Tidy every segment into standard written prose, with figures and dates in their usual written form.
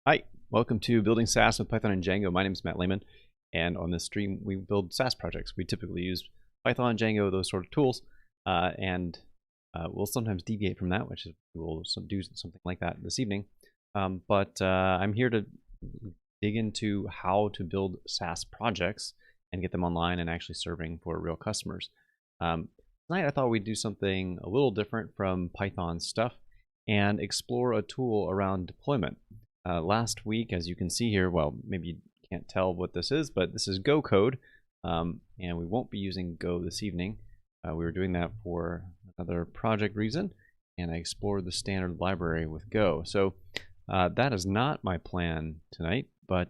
Hi, welcome to Building SaaS with Python and Django. My name is Matt Lehman, and on this stream, we build SaaS projects. We typically use Python, Django, those sort of tools, and we'll sometimes deviate from that, which is we'll do something like that this evening. But I'm here to dig into how to build SaaS projects and get them online and actually serving for real customers. Tonight, I thought we'd do something a little different from Python stuff and explore a tool around deployment. Last week, as you can see here, well, maybe you can't tell what this is, but this is Go code, and we won't be using Go this evening. We were doing that for another project reason, and I explored the standard library with Go. So that is not my plan tonight, but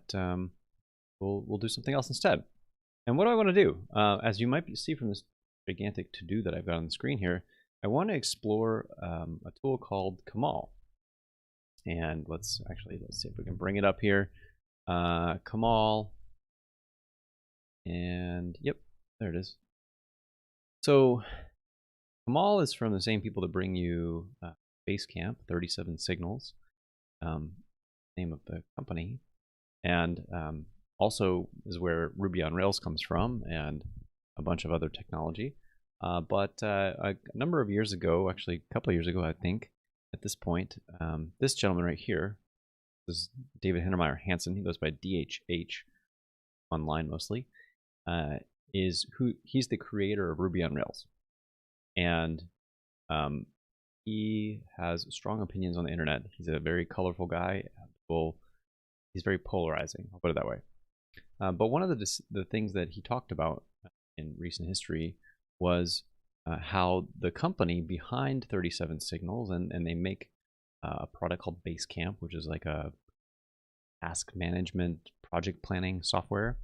we'll do something else instead. And what do I want to do? As you might see from this gigantic to-do that I've got on the screen here, I want to explore a tool called Kamal. And let's see if we can bring it up here. Kamal. And yep, there it is. So Kamal is from the same people that bring you Basecamp, 37 Signals, name of the company. And also is where Ruby on Rails comes from and a bunch of other technology. But a number of years ago, actually a couple of years ago, I think, at this point, this gentleman right here, this is David Hintermeyer Hansen, he goes by DHH online mostly, he's the creator of Ruby on Rails. And he has strong opinions on the internet. He's a very colorful guy. He's very polarizing, I'll put it that way. But one of the things that he talked about in recent history was how the company behind 37 Signals, and they make a product called Basecamp, which is like a task management project planning software,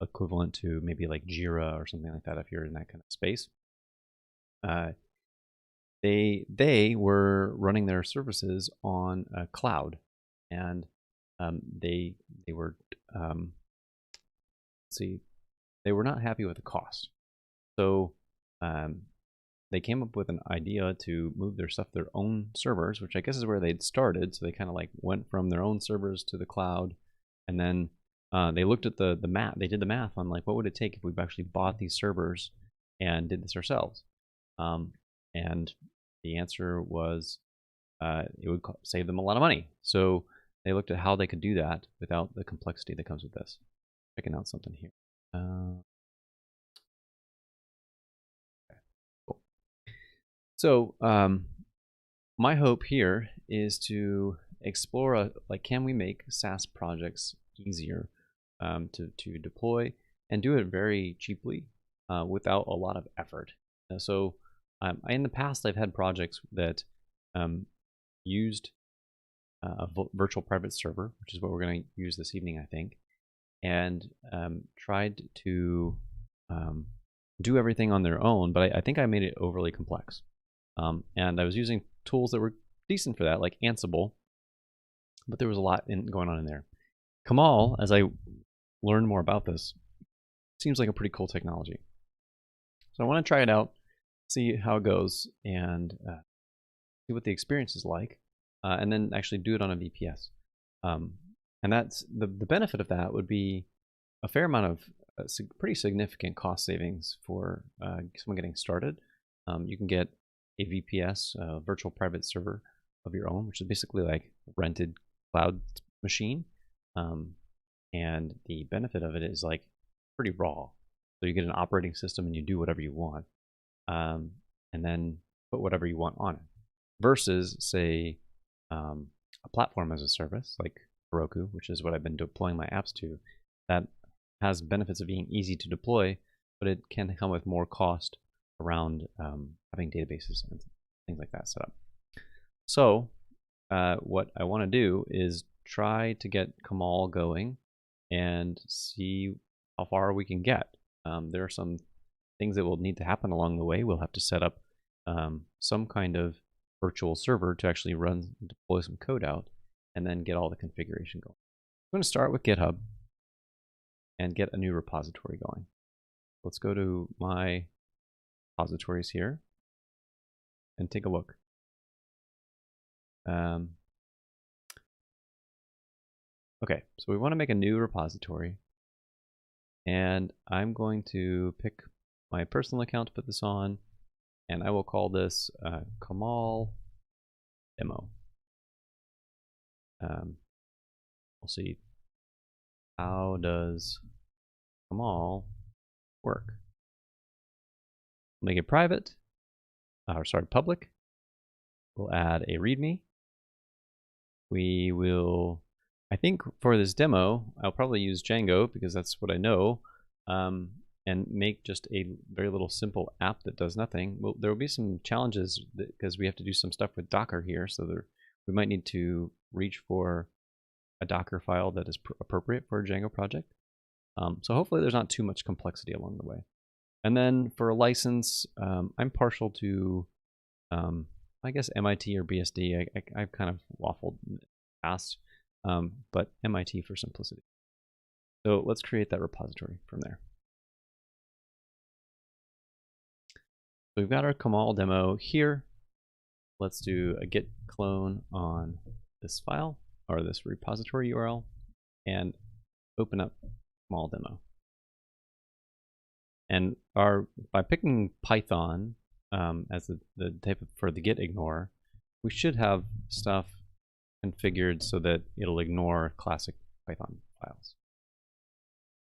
equivalent to maybe like Jira or something like that if you're in that kind of space. They were running their services on a cloud, and they were they were not happy with the cost. So they came up with an idea to move their stuff to their own servers, which I guess is where they'd started. So they kind of like went from their own servers to the cloud, and then they looked at the math. They did the math on like what would it take if we actually bought these servers and did this ourselves. And the answer was it would save them a lot of money. So they looked at how they could do that without the complexity that comes with this. Checking out something here. Cool. So my hope here is to explore can we make SaaS projects easier to deploy and do it very cheaply without a lot of effort. So in the past, I've had projects that used a virtual private server, which is what we're going to use this evening, I think, and tried to do everything on their own, but I think I made it overly complex. And I was using tools that were decent for that, like Ansible, but there was a lot going on in there. Kamal, as I learned more about this, seems like a pretty cool technology. So I want to try it out, see how it goes, and see what the experience is like, and then actually do it on a VPS. And that's the benefit of that would be a fair amount of pretty significant cost savings for someone getting started. You can get a VPS, virtual private server of your own, which is basically like a rented cloud machine. And the benefit of it is like pretty raw. So you get an operating system and you do whatever you want, and then put whatever you want on it. Versus, say, a platform as a service like Heroku, which is what I've been deploying my apps to, that has benefits of being easy to deploy, but it can come with more cost around having databases and things like that set up. So what I want to do is try to get Kamal going and see how far we can get. There are some things that will need to happen along the way. We'll have to set up some kind of virtual server to actually deploy some code out, and then get all the configuration going. I'm going to start with GitHub and get a new repository going. Let's go to my repositories here and take a look. Okay, so we want to make a new repository, and I'm going to pick my personal account to put this on, and I will call this Kamal demo. We'll see, how does Kamal work? Make it private, or sorry, public. We'll add a README. We will, I think for this demo, I'll probably use Django because that's what I know, and make just a very little simple app that does nothing. Well, there will be some challenges because we have to do some stuff with Docker here, so we might need to reach for a Docker file that is appropriate for a Django project. So hopefully there's not too much complexity along the way. And then for a license, I'm partial to, I guess MIT or BSD. I've kind of waffled in the past, but MIT for simplicity. So let's create that repository from there. So we've got our Kamal demo here. Let's do a git clone on this file, or this repository URL, and open up Kamal demo. And by picking Python as the type for the git ignore, we should have stuff configured so that it'll ignore classic Python files.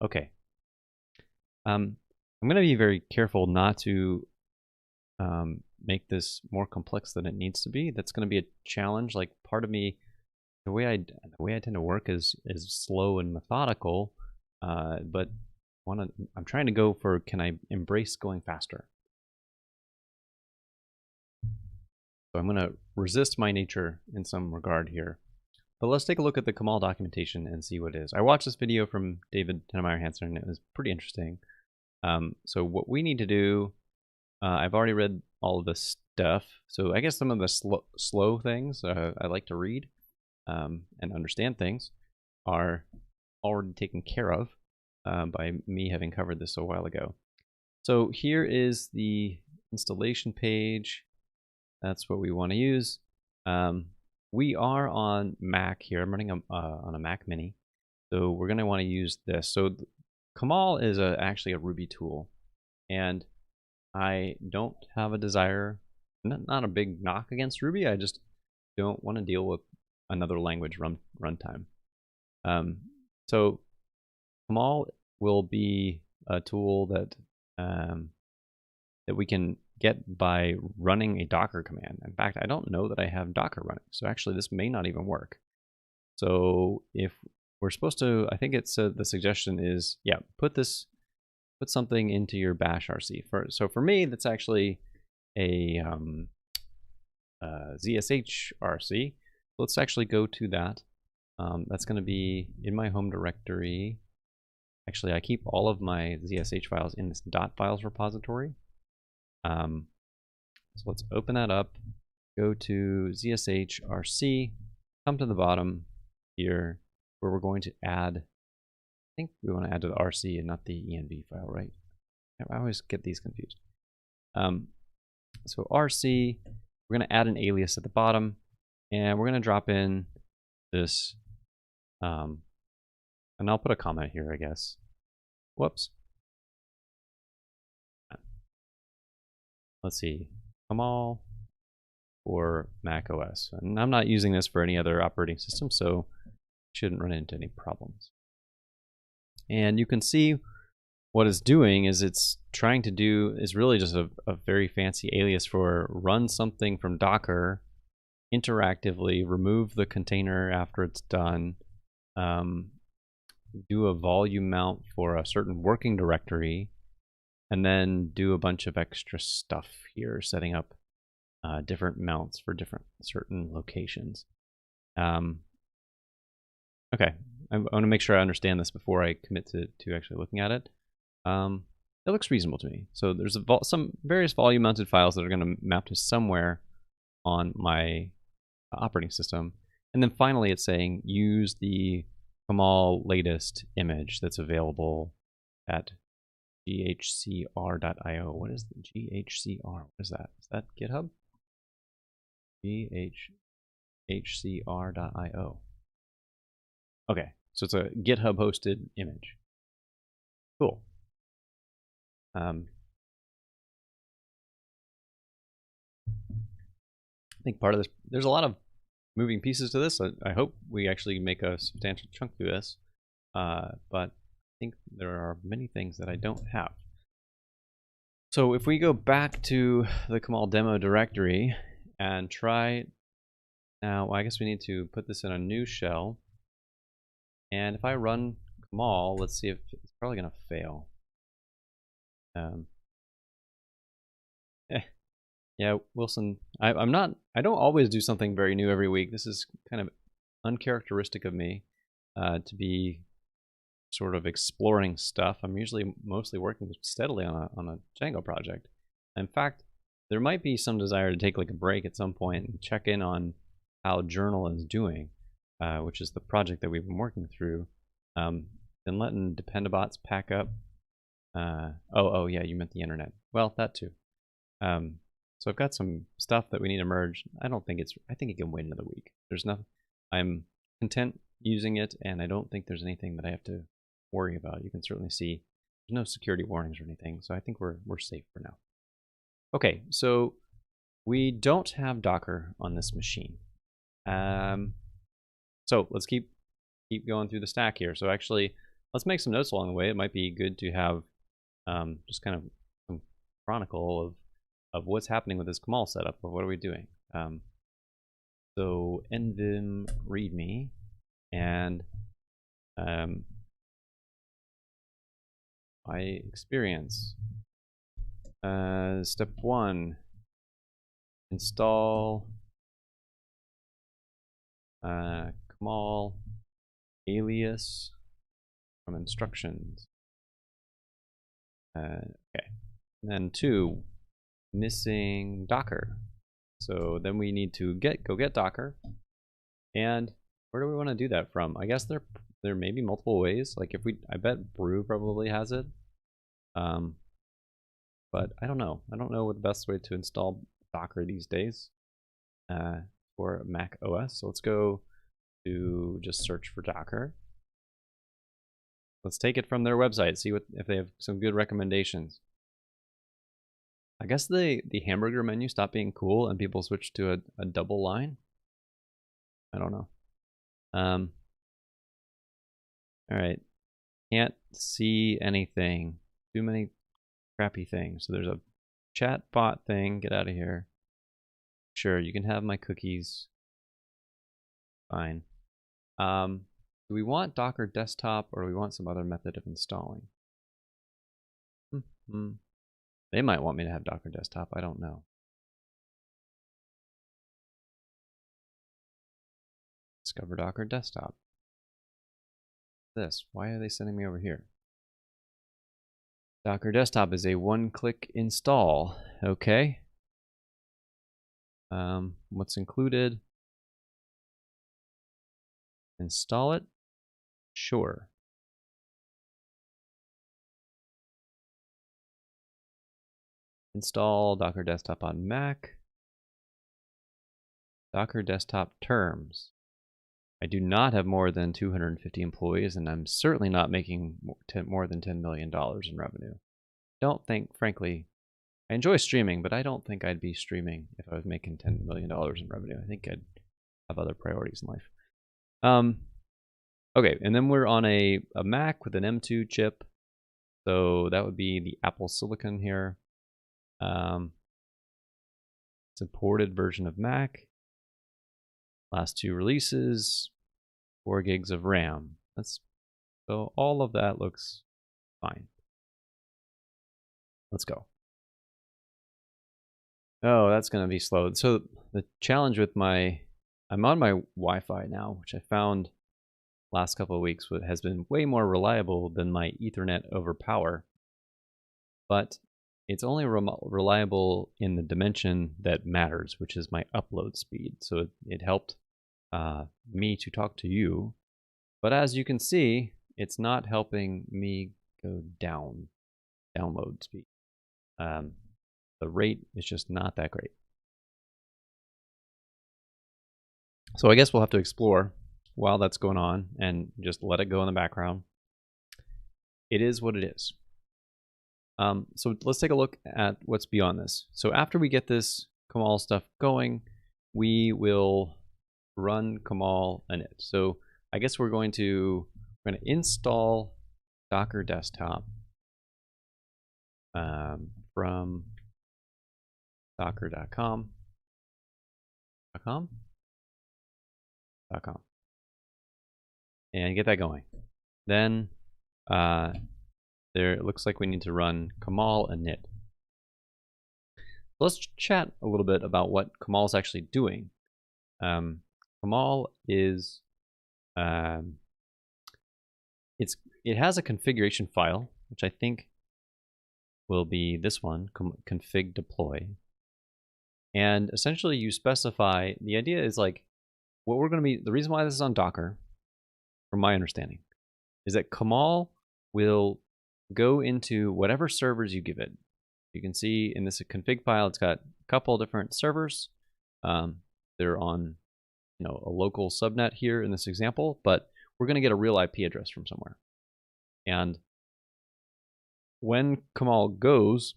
Okay. I'm going to be very careful not to make this more complex than it needs to be. That's going to be a challenge. Like, part of me, the way I tend to work is slow and methodical, but I'm trying to go for, can I embrace going faster? So I'm going to resist my nature in some regard here. But let's take a look at the Kamal documentation and see what it is. I watched this video from David Tennemeyer Hansen, and it was pretty interesting. So what we need to do, I've already read all of this stuff. So I guess some of the slow things I like to read and understand things are already taken care of by me having covered this a while ago. So here is the installation page. That's what we want to use. We are on Mac here. I'm running on a Mac Mini, so we're going to want to use this. So Kamal is actually a Ruby tool, and I don't have a desire, not a big knock against Ruby. I just don't want to deal with another language runtime. So Kamal will be a tool that that we can get by running a Docker command. In fact, I don't know that I have Docker running, so actually this may not even work. So if we're supposed to, I think it's the suggestion is, yeah, put something into your bash RC. So for me, that's actually a ZSH RC. Let's actually go to that. That's going to be in my home directory. Actually, I keep all of my ZSH files in this .files repository. So let's open that up, go to ZSH RC, come to the bottom here where we're going to add, I think we want to add to the RC and not the env file, right? I always get these confused. So RC, we're going to add an alias at the bottom, and we're going to drop in this, and I'll put a comment here, I guess. Whoops. Let's see, Kamal for Mac OS. And I'm not using this for any other operating system, so shouldn't run into any problems. And you can see what it's doing is it's trying to do is really just a very fancy alias for run something from Docker interactively, remove the container after it's done, do a volume mount for a certain working directory, and then do a bunch of extra stuff here, setting up different mounts for certain locations. Okay, I want to make sure I understand this before I commit to actually looking at it. It looks reasonable to me. So there's some various volume mounted files that are going to map to somewhere on my operating system. And then finally it's saying use the Kamal latest image that's available at ghcr.io. What is the ghcr? What is that? Is that GitHub? ghcr.io. Okay, So it's a GitHub hosted image. Cool. I think part of this, there's a lot of moving pieces to this. I hope we actually make a substantial chunk through this. But I think there are many things that I don't have. So if we go back to the Kamal demo directory and try, now I guess we need to put this in a new shell. And if I run Kamal, let's see if it's probably going to fail. Yeah, Wilson, I don't always do something very new every week. This is kind of uncharacteristic of me to be sort of exploring stuff. I'm usually mostly working steadily on a Django project. In fact, there might be some desire to take like a break at some point and check in on how Journal is doing, which is the project that we've been working through. Been letting Dependabots pack up. Oh yeah, you meant the internet. Well, that too. So I've got some stuff that we need to merge. I think it can wait another week. There's nothing. I'm content using it, and I don't think there's anything that I have to worry about. You can certainly see there's no security warnings or anything, so I think we're safe for now. Okay, so we don't have Docker on this machine. So let's keep going through the stack here. So actually, let's make some notes along the way. It might be good to have just kind of some chronicle of what's happening with this Kamal setup, or what are we doing. So nvim readme, and my experience. Step 1, install Kamal alias from instructions. Okay, and then 2, missing Docker. So then we need to go get Docker. And where do we want to do that from? I guess there may be multiple ways. Like I bet Brew probably has it. But I don't know. I don't know what the best way to install Docker these days for Mac OS. So let's go to just search for Docker. Let's take it from their website, see if they have some good recommendations. I guess the hamburger menu stopped being cool and people switched to a double line. I don't know. All right. Can't see anything. Too many crappy things. So there's a chat bot thing. Get out of here. Sure, you can have my cookies. Fine. Do we want Docker desktop, or do we want some other method of installing? They might want me to have Docker desktop. I don't know. Discover Docker desktop. This. Why are they sending me over here? Docker desktop is a one-click install. Okay. What's included? Install it? Sure. Install Docker desktop on Mac. Docker desktop terms. I do not have more than 250 employees, and I'm certainly not making more than $10 million in revenue. Don't think, frankly, I enjoy streaming, but I don't think I'd be streaming if I was making $10 million in revenue. I think I'd have other priorities in life. Okay, and then we're on a Mac with an M2 chip. So that would be the Apple Silicon here. Supported version of Mac. Last 2 releases, 4 gigs of RAM. So all of that looks fine. Let's go. Oh, that's going to be slow. So the challenge with I'm on my Wi-Fi now, which I found last couple of weeks has been way more reliable than my Ethernet over power. But it's only reliable in the dimension that matters, which is my upload speed. So it helped me to talk to you. But as you can see, it's not helping me go download speed. The rate is just not that great. So I guess we'll have to explore while that's going on and just let it go in the background. It is what it is. So let's take a look at what's beyond this. So after we get this Kamal stuff going, we will run Kamal init. So I guess we're going to install Docker Desktop from docker.com. And get that going. Then it looks like we need to run Kamal init. Let's chat a little bit about what Kamal is actually doing. Kamal is it has a configuration file, which I think will be this one, config deploy. And essentially you specify, the idea is like, what we're going to be, the reason why this is on Docker, from my understanding, is that Kamal will go into whatever servers you give it. You can see in this config file, it's got a couple different servers. They're on a local subnet here in this example, but we're going to get a real IP address from somewhere. And when Kamal goes,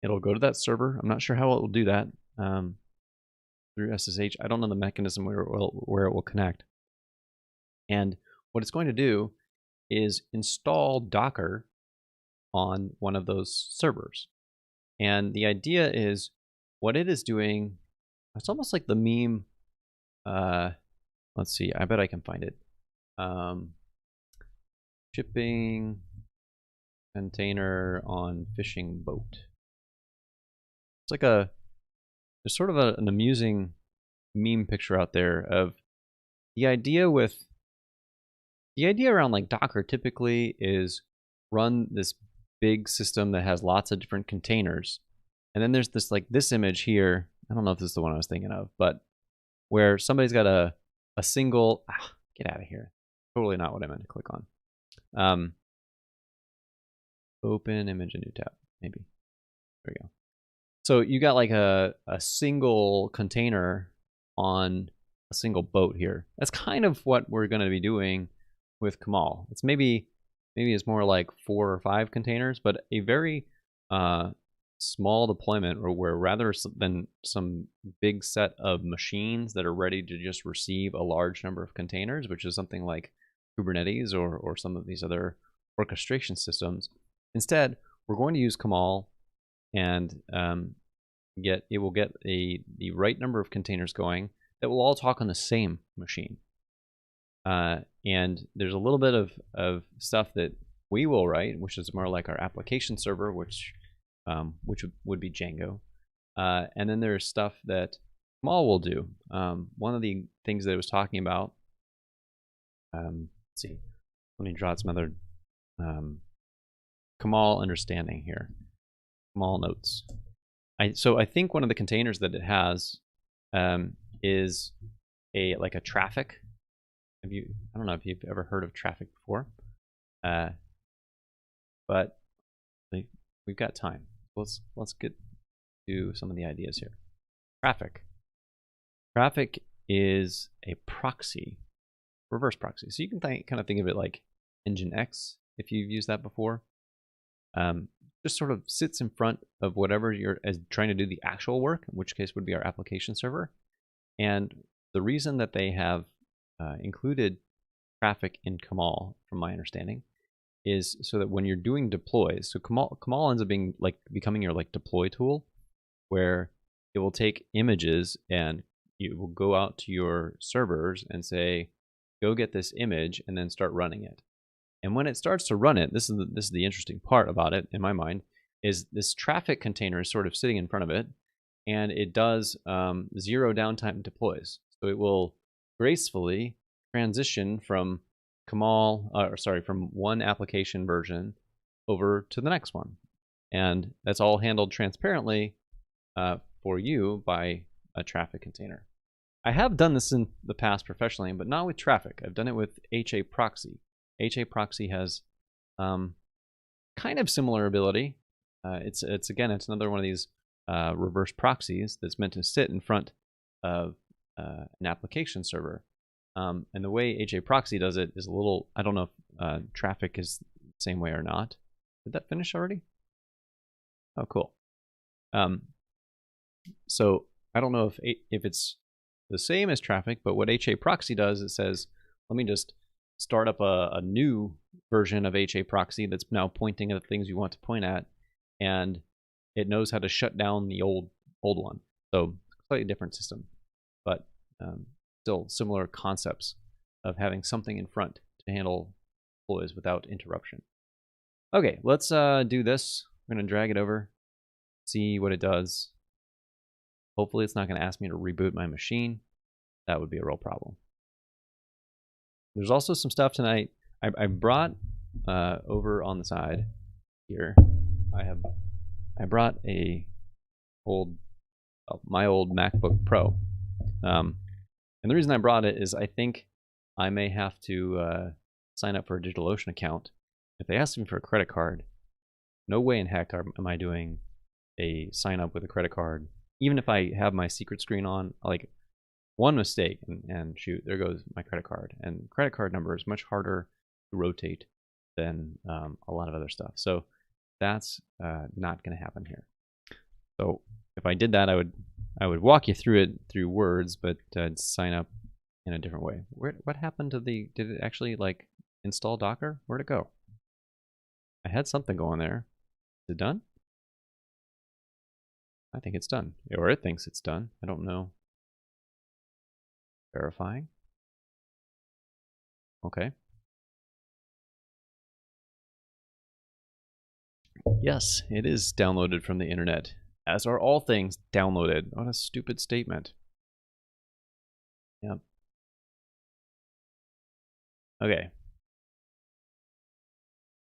it'll go to that server. I'm not sure how it will do that through SSH. I don't know the mechanism where it will connect. And what it's going to do is install Docker on one of those servers. And the idea is what it is doing, it's almost like the meme. Let's see, I bet I can find it. Shipping container on fishing boat. It's like there's sort of an amusing meme picture out there of the idea around like Docker typically is run this big system that has lots of different containers. And then there's this image here. I don't know if this is the one I was thinking of, but where somebody's got a single, get out of here. Totally not what I meant to click on. Open image, a new tab, maybe. There we go. So you got like a single container on a single boat here. That's kind of what we're going to be doing with Kamal. It's maybe it's more like 4 or 5 containers, but a very small deployment where rather than some big set of machines that are ready to just receive a large number of containers, which is something like Kubernetes or some of these other orchestration systems. Instead, we're going to use Kamal and it will get the right number of containers going that will all talk on the same machine. And there's a little bit of stuff that we will write, which is more like our application server, which would be Django. And then there's stuff that Kamal will do. One of the things that I was talking about, let's see, let me draw some other Kamal understanding here. Kamal notes. So I think one of the containers that it has is like a traffic. I don't know if you've ever heard of traffic before, but we've got time. Let's get to some of the ideas here. Traffic is a proxy, reverse proxy. So you can kind of think of it like Nginx if you've used that before. Just sort of sits in front of whatever you're trying to do the actual work, in which case would be our application server. And the reason that they have included traffic in Kamal, from my understanding, is so that when you're doing deploys, so Kamal ends up becoming your deploy tool, where it will take images and you will go out to your servers and say, go get this image and then start running it. And when it starts to run it, this is the interesting part about it in my mind, is this traffic container is sort of sitting in front of it, and it does 0 downtime deploys. So it will gracefully transition from from one application version over to the next one. And that's all handled transparently for you by a traffic container. I have done this in the past professionally, but not with traffic. I've done it with HA proxy. HA proxy has kind of similar ability. It's another one of these reverse proxies that's meant to sit in front of an application server. And the way HA proxy does it is a little, I don't know if traffic is the same way or not. Did that finish already? Oh, cool. So I don't know if it's the same as traffic, but what HA proxy does, it says, let me just start up a new version of HA proxy that's now pointing at the things you want to point at, and it knows how to shut down the old one. So slightly different system, but still similar concepts of having something in front to handle deploys without interruption. Okay, let's do this. I'm going to drag it over, see what it does. Hopefully it's not going to ask me to reboot my machine. That would be a real problem. There's also some stuff tonight. I brought over on the side here. I brought my old MacBook Pro, and the reason I brought it is I think I may have to sign up for a DigitalOcean account. If they ask me for a credit card, no way in heck am I doing a sign up with a credit card. Even if I have my secret screen on, like one mistake and shoot, there goes my credit card. And credit card number is much harder to rotate than a lot of other stuff. So that's not going to happen here. So if I did that, I would walk you through it through words, but I'd sign up in a different way. What happened to did it actually like install Docker? Where'd it go? I had something going there. Is it done? I think it's done. Or it thinks it's done. I don't know. Verifying. Okay. Yes, it is downloaded from the internet, as are all things downloaded. What a stupid statement. Yep. Okay.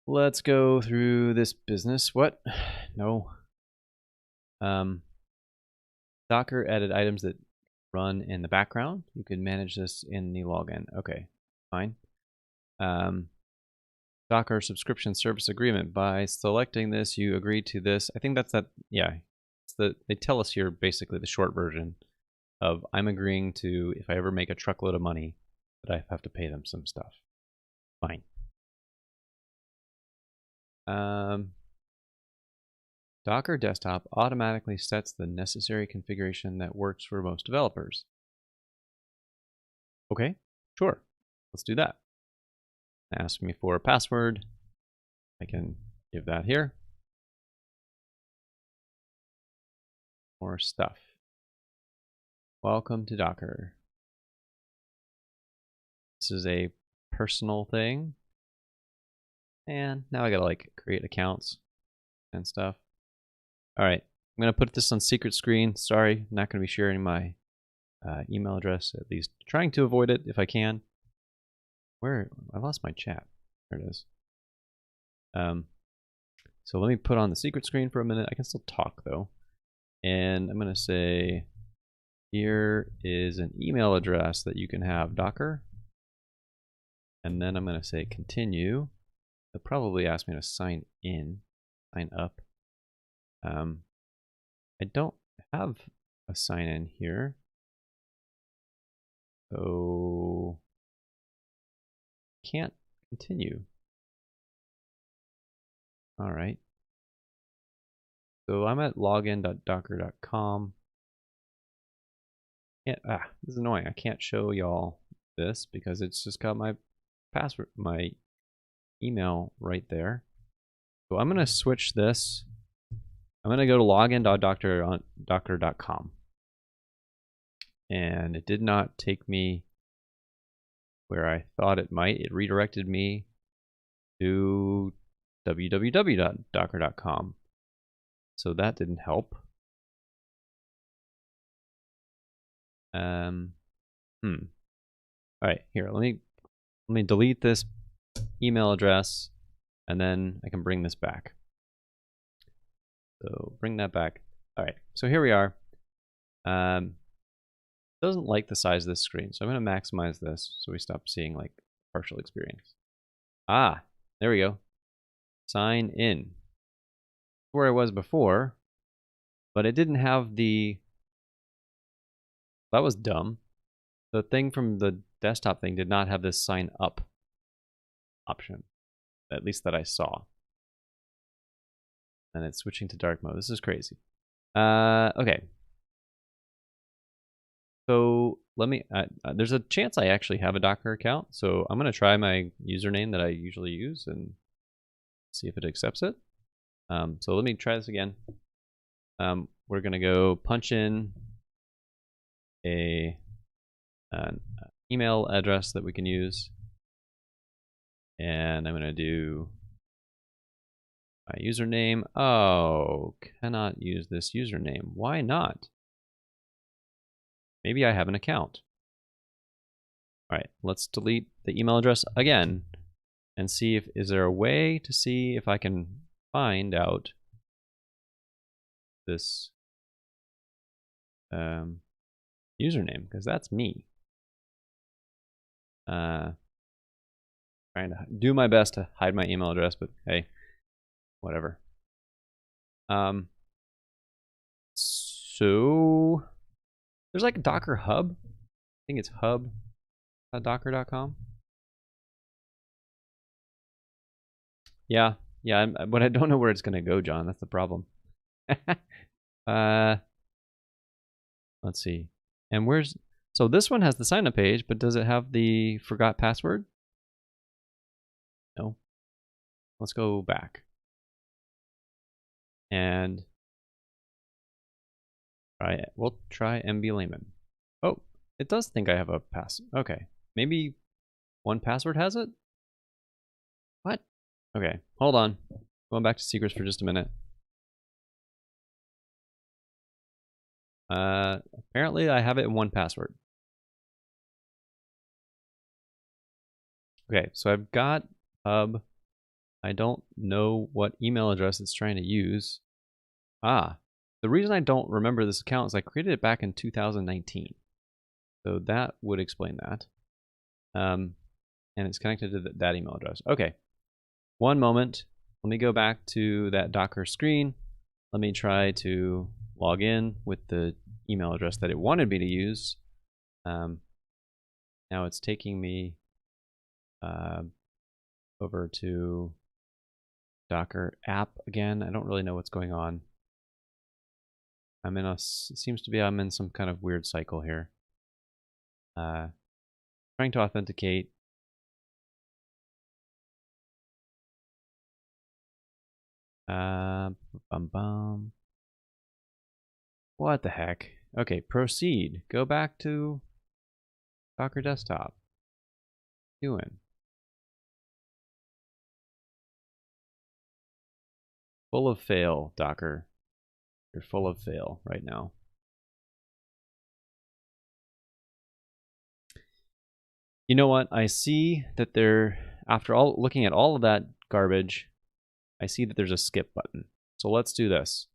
Let's go through this business. What? No. Docker added items that run in the background. You can manage this in the login. Okay, fine. Docker subscription service agreement. By selecting this, you agree to this. I think that's that. Yeah, they tell us here basically the short version of I'm agreeing to, if I ever make a truckload of money, that I have to pay them some stuff. Fine. Docker Desktop automatically sets the necessary configuration that works for most developers. Okay, sure. Let's do that. Ask me for a password. I can give that here. More stuff. Welcome to Docker. This is a personal thing. And now I gotta like create accounts and stuff. All right, I'm gonna put this on secret screen. Sorry, I'm not gonna be sharing my email address, at least trying to avoid it if I can. Where, I lost my chat. There it is. So let me put on the secret screen for a minute. I can still talk though. And I'm gonna say, here is an email address that you can have Docker. And then I'm gonna say continue. They'll probably ask me to sign up. I don't have a sign in here. So can't continue. All right. So I'm at login.docker.com. This is annoying. I can't show y'all this because it's just got my password, my email right there. So I'm gonna switch this. I'm gonna go to login.docker.com. And it did not take me where I thought it might. It redirected me to www.docker.com. So that didn't help. All right, here, let me delete this email address and then I can bring this back. So bring that back. All right, so here we are. Doesn't like the size of this screen, so I'm going to maximize this so we stop seeing like partial experience. Ah, there we go. Sign in. Where I was before, but it didn't have the. That was dumb. The thing from the desktop thing did not have this sign up option, at least that I saw. And it's switching to dark mode. This is crazy. Okay. So let me, there's a chance I actually have a Docker account. So I'm going to try my username that I usually use and see if it accepts it. So let me try this again. We're going to go punch in an email address that we can use. And I'm going to do my username. Oh, cannot use this username. Why not? Maybe I have an account. All right, let's delete the email address again and see if, is there a way to see if I can find out this username, because that's me. Trying to do my best to hide my email address, but hey, whatever. So there's like a Docker Hub. I think it's hub.docker.com. Yeah, but I don't know where it's gonna go, John. That's the problem. Let's see. And where's, so this one has the sign up page, but does it have the forgot password? No. Let's go back. And we'll try MB Layman. Oh, it does think I have a pass. Okay. Maybe 1Password has it? What? Okay, hold on. Going back to secrets for just a minute. Apparently I have it in 1Password. Okay, so I've got hub. I don't know what email address it's trying to use. Ah, the reason I don't remember this account is I created it back in 2019. So that would explain that. And it's connected to that email address. Okay, one moment. Let me go back to that Docker screen. Let me try to log in with the email address that it wanted me to use. Now it's taking me over to Docker app again. I don't really know what's going on. I'm in it seems to be I'm in some kind of weird cycle here. Trying to authenticate. What the heck? Okay, proceed. Go back to Docker desktop. Doing. Full of fail, Docker. You're full of fail right now. You know what? I see that after all looking at all of that garbage, I see that there's a skip button. So let's do this.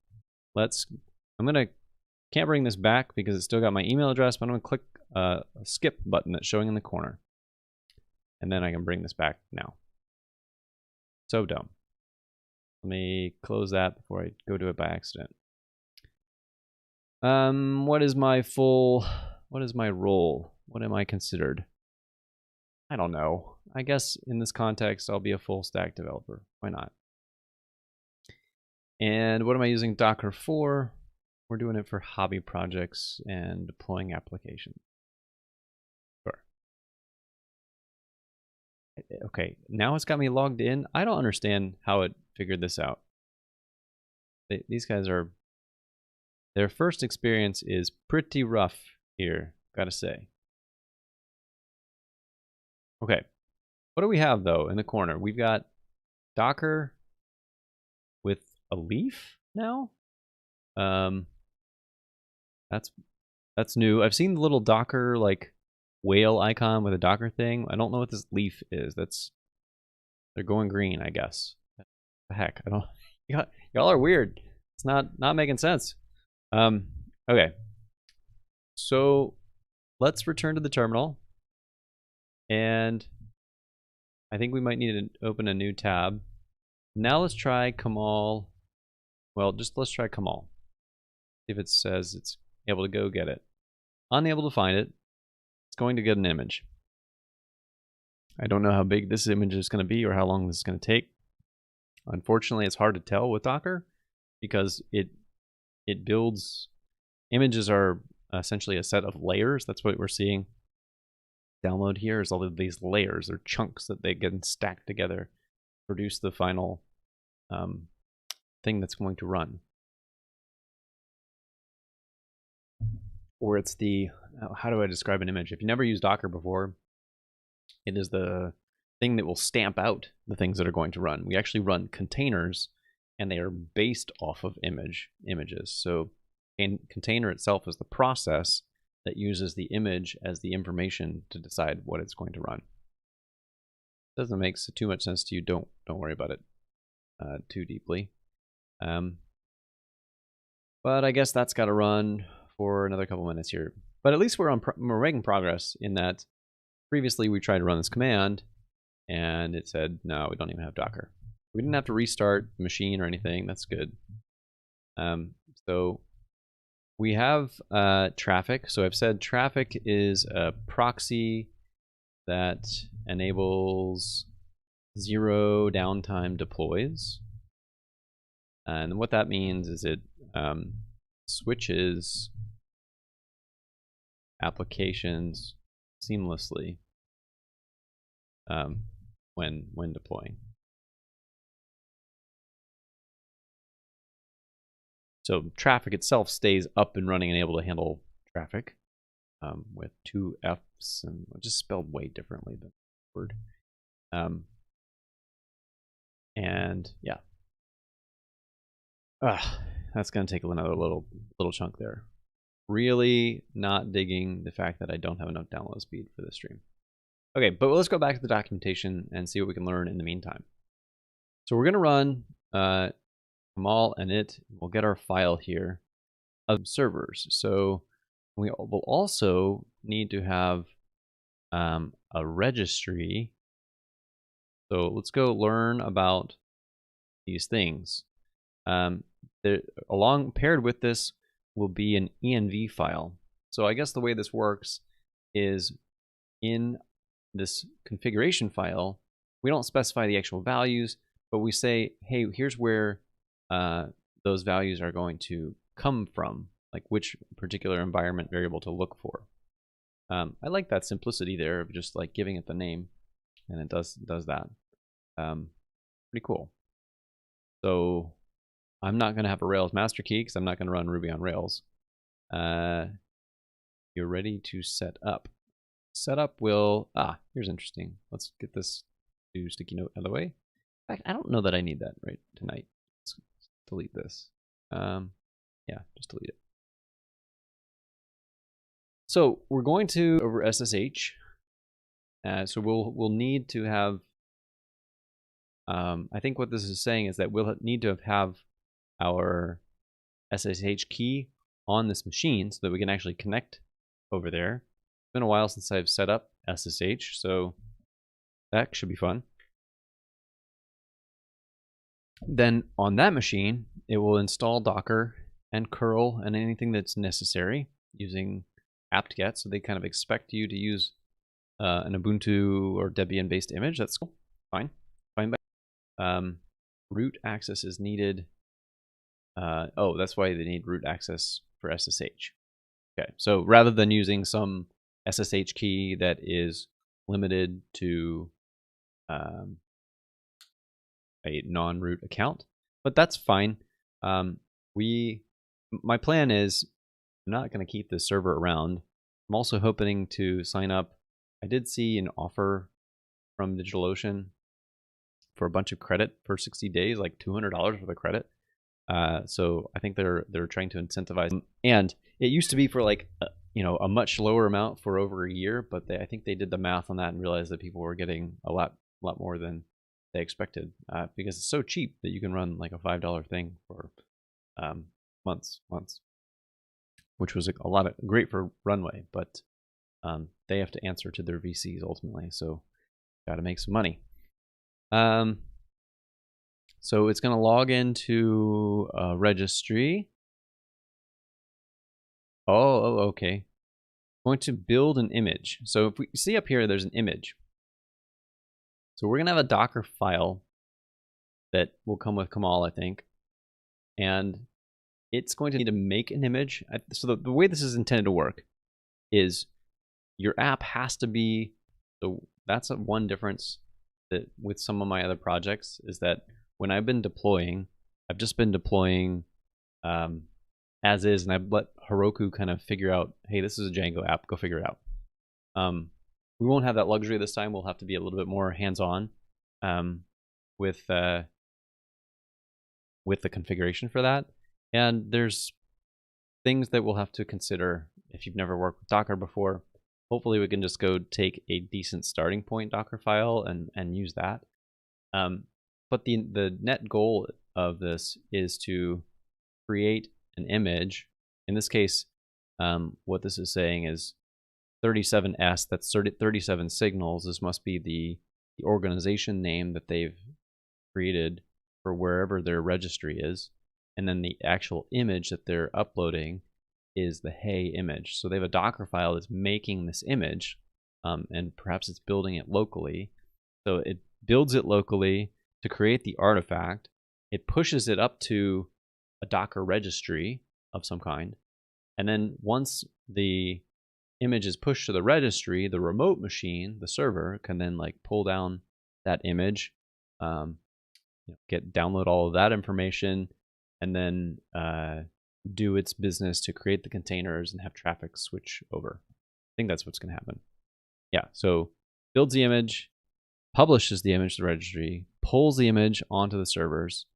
Can't bring this back because it's still got my email address, but I'm gonna click a skip button that's showing in the corner. And then I can bring this back now. So dumb. Let me close that before I go to it by accident. What is my role? What am I considered? I don't know. I guess in this context, I'll be a full stack developer. Why not? And what am I using Docker for? We're doing it for hobby projects and deploying applications. Sure. Okay, now it's got me logged in. I don't understand how it figured this out. These guys their first experience is pretty rough here, gotta say. Okay, what do we have though in the corner? We've got Docker with a leaf now. That's new. I've seen the little Docker like whale icon with a Docker thing. I don't know what this leaf is. They're going green, I guess. What the heck? I don't. Y'all are weird. It's not making sense. Okay. So let's return to the terminal. And I think we might need to open a new tab. Now let's try Kamal. Well, let's try Kamal. See if it says it's able to go get it. Unable to find it. It's going to get an image. I don't know how big this image is going to be or how long this is going to take. Unfortunately, it's hard to tell with Docker because it builds images are essentially a set of layers. That's what we're seeing download here is all of these layers or chunks that they get stacked together, produce the final thing that's going to run. Or it's the, how do I describe an image? If you never used Docker before, it is the thing that will stamp out the things that are going to run. We actually run containers, and they are based off of images. So a container itself is the process that uses the image as the information to decide what it's going to run. Doesn't make too much sense to you, don't worry about it too deeply. But I guess that's got to run for another couple minutes here. But at least we're making progress in that previously we tried to run this command and it said, no, we don't even have Docker. We didn't have to restart the machine or anything. That's good. So we have traffic. So I've said traffic is a proxy that enables 0 downtime deploys. And what that means is it switches applications seamlessly when deploying. So traffic itself stays up and running and able to handle traffic with 2 F's and just spelled way differently than the word. And yeah. That's going to take another little chunk there. Really not digging the fact that I don't have enough download speed for this stream. Okay, but let's go back to the documentation and see what we can learn in the meantime. So we're going to run Kamal and it. We'll get our file here of servers. So we will also need to have a registry. So let's go learn about these things. Paired with this will be an env file. So I guess the way this works is in this configuration file, we don't specify the actual values, but we say, hey, here's where those values are going to come from, like which particular environment variable to look for. I like that simplicity there of just like giving it the name, and it does that. Pretty cool. So I'm not going to have a Rails master key because I'm not going to run Ruby on Rails. You're ready to set up. Setup will, here's interesting. Let's get this to sticky note out of the way. In fact, I don't know that I need that right tonight. Let's delete this. Yeah, just delete it. So we're going to over SSH. So we'll need to have, I think what this is saying is that we'll need to have our SSH key on this machine so that we can actually connect over there. It's been a while since I've set up SSH, so that should be fun. Then on that machine, it will install Docker and curl and anything that's necessary using apt-get. So they kind of expect you to use an Ubuntu or Debian-based image. That's cool. Fine. Root access is needed. Oh, that's why they need root access for SSH. Okay, so rather than using some SSH key that is limited to a non-root account, but that's fine. My plan is I'm not going to keep this server around. I'm also hoping to sign up. I did see an offer from DigitalOcean for a bunch of credit for 60 days, like $200 for the credit. So I think they're trying to incentivize, and it used to be for like a much lower amount for over a year, but I think they did the math on that and realized that people were getting a lot more than they expected because it's so cheap that you can run like a $5 thing for months, which was great for Runway, but they have to answer to their VCs ultimately, so got to make some money. So it's going to log into a registry. Oh, okay. Going to build an image. So if we see up here, there's an image. So we're gonna have a Docker file that will come with Kamal, I think, and it's going to need to make an image. So the way this is intended to work is your app has to be, so that's one difference that with some of my other projects is that when I've been deploying, I've just been deploying as is, and I've let Heroku kind of figure out, hey, this is a Django app, go figure it out. We won't have that luxury this time. We'll have to be a little bit more hands-on with the configuration for that. And there's things that we'll have to consider if you've never worked with Docker before. Hopefully we can just go take a decent starting point Docker file and use that. But the net goal of this is to create an image. In this case, what this is saying is 37S, that's 37 signals. This must be the organization name that they've created for wherever their registry is. And then the actual image that they're uploading is the hey image. So they have a Docker file that's making this image, and perhaps it's building it locally. So it builds it locally to create the artifact. It pushes it up to a Docker registry of some kind. And then once the image is pushed to the registry, the remote machine, the server, can then like pull down that image, download all of that information, and then do its business to create the containers and have traffic switch over. I think that's what's going to happen. Yeah, so builds the image, publishes the image to the registry, pulls the image onto the servers,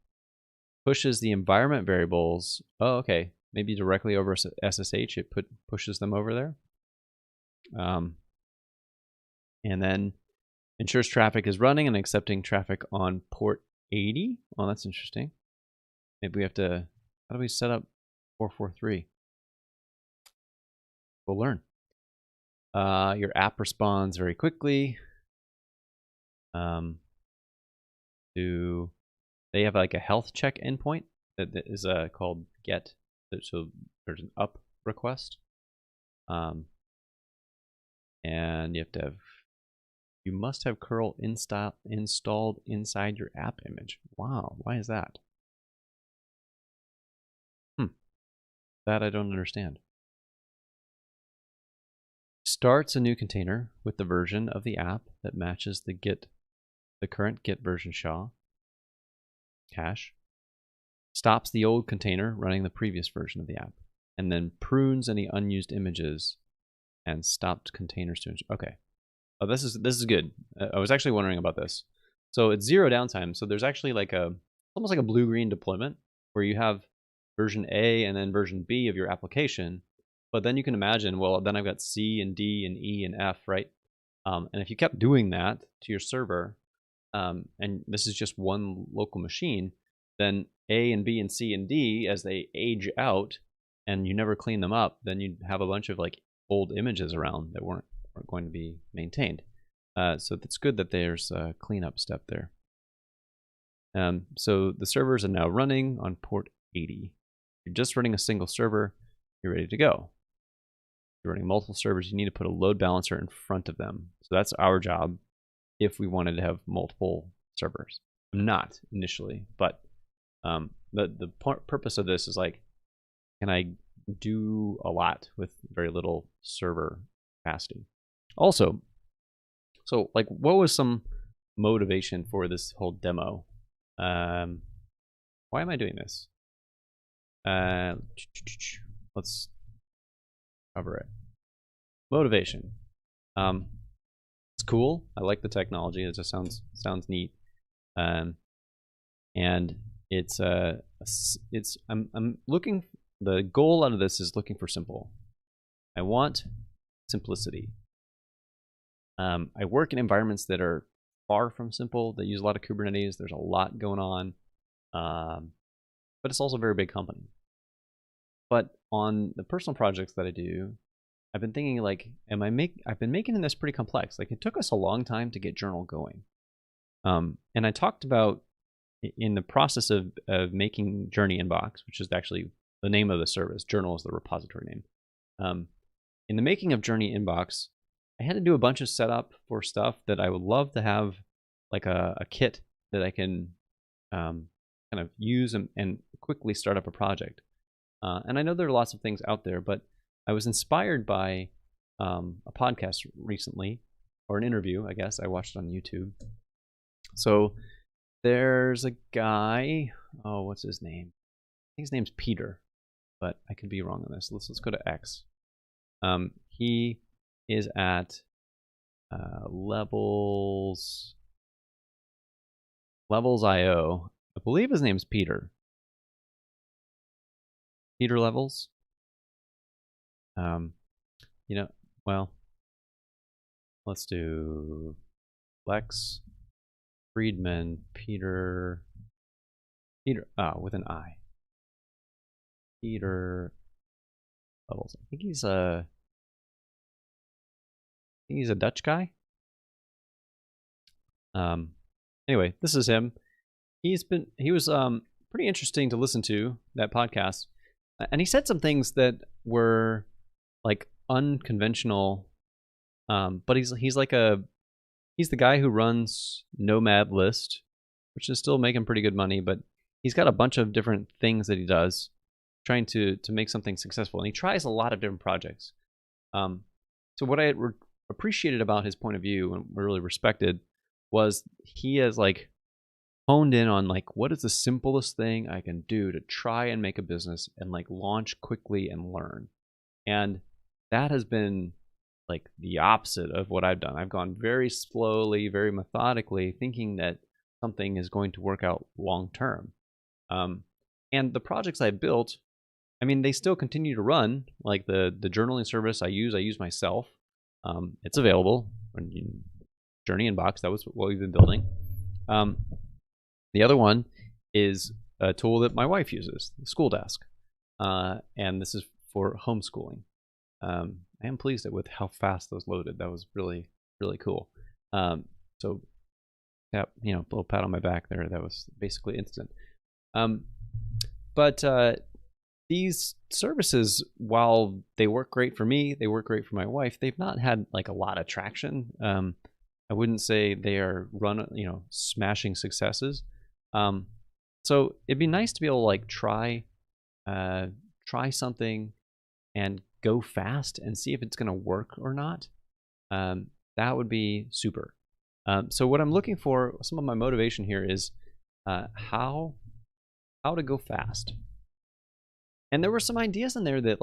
pushes the environment variables. Oh, okay, maybe directly over SSH, it pushes them over there. And then ensures traffic is running and accepting traffic on port 80. Oh, that's interesting. Maybe we have to, how do we set up 443? We'll learn. Your app responds very quickly. They have like a health check endpoint that is called get. So there's an up request. And you must have curl installed inside your app image. Wow, why is that? That I don't understand. Starts a new container with the version of the app that matches the current Git version SHA hash. Stops the old container running the previous version of the app, and then prunes any unused images and stopped containers to. Okay. Oh, this is good. I was actually wondering about this. So it's zero downtime. So there's actually like almost like a blue-green deployment where you have version A and then version B of your application. But then you can imagine, well, then I've got C and D and E and F, right? And if you kept doing that to your server, and this is just one local machine, then A and B and C and D, as they age out and you never clean them up, then you'd have a bunch of like old images around that weren't going to be maintained. So it's good that there's a cleanup step there. So the servers are now running on port 80. If you're just running a single server, you're ready to go. If you're running multiple servers, you need to put a load balancer in front of them. So that's our job if we wanted to have multiple servers. Not initially, but the purpose of this is like, can I do a lot with very little server capacity? Also, so like, what was some motivation for this whole demo? Why am I doing this? Let's cover it. Motivation. It's cool. I like the technology. It just sounds neat. And I'm looking. The goal out of this is looking for simple. I want simplicity. I work in environments that are far from simple. They use a lot of Kubernetes. There's a lot going on, but it's also a very big company. But on the personal projects that I do, I've been thinking like, I've been making this pretty complex. Like it took us a long time to get Journal going. And I talked about in the process of making Journey Inbox, which is actually the name of the service. Journal is the repository name. In the making of Journey Inbox, I had to do a bunch of setup for stuff that I would love to have like a kit that I can kind of use and quickly start up a project. And I know there are lots of things out there, but I was inspired by a podcast recently, or an interview, I guess. I watched it on YouTube. So there's a guy, oh, what's his name? I think his name's Peter, but I could be wrong on this. Let's go to X. He is at Levels.io. I believe his name's Peter. Peter Levels. Well, let's do Lex Friedman, Peter, with an I. Peter Levels. I think he's a Dutch guy. Anyway, this is him. He was pretty interesting to listen to, that podcast. And he said some things that were like unconventional. But he's the guy who runs Nomad List, which is still making pretty good money, but he's got a bunch of different things that he does trying to make something successful. And he tries a lot of different projects. So what I appreciated about his point of view and really respected was he has like honed in on like, what is the simplest thing I can do to try and make a business and like launch quickly and learn. And that has been like the opposite of what I've done. I've gone very slowly, very methodically, thinking that something is going to work out long term. And the projects I built, I mean, they still continue to run. Like the journaling service I use myself. It's available in Journey Inbox. That was what we've been building. The other one is a tool that my wife uses, the School Desk, and this is for homeschooling. I am pleased with how fast those loaded. That was really, really cool. So, yeah, a little pat on my back there. That was basically instant. But these services, while they work great for me, they work great for my wife, they've not had like a lot of traction. I wouldn't say they are smashing successes. So it'd be nice to be able to like try something and go fast and see if it's going to work or not. That would be super. So what I'm looking for, some of my motivation here is how to go fast. And there were some ideas in there that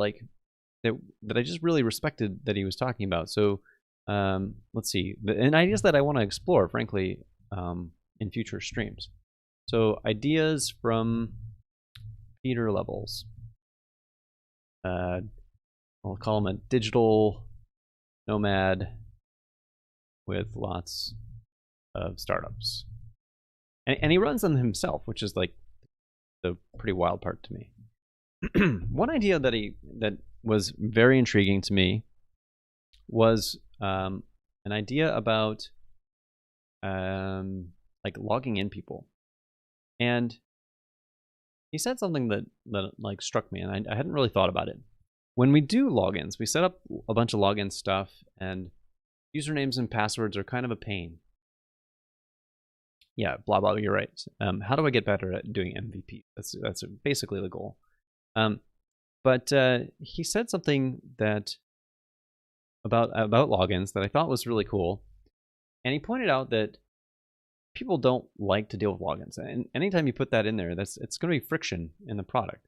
that I just really respected that he was talking about. So let's see, and ideas that I want to explore, frankly, in future streams. So ideas from Peter Levels. I'll call him a digital nomad with lots of startups. And he runs them himself, which is like the pretty wild part to me. One idea that was very intriguing to me was an idea about like logging in people. And he said something that like struck me, and I hadn't really thought about it. When we do logins, we set up a bunch of login stuff, and usernames and passwords are kind of a pain. Yeah, blah, blah, you're right. How do I get better at doing MVP? That's basically the goal. But he said something that about logins that I thought was really cool. And he pointed out that people don't like to deal with logins. And anytime you put that in there, it's going to be friction in the product.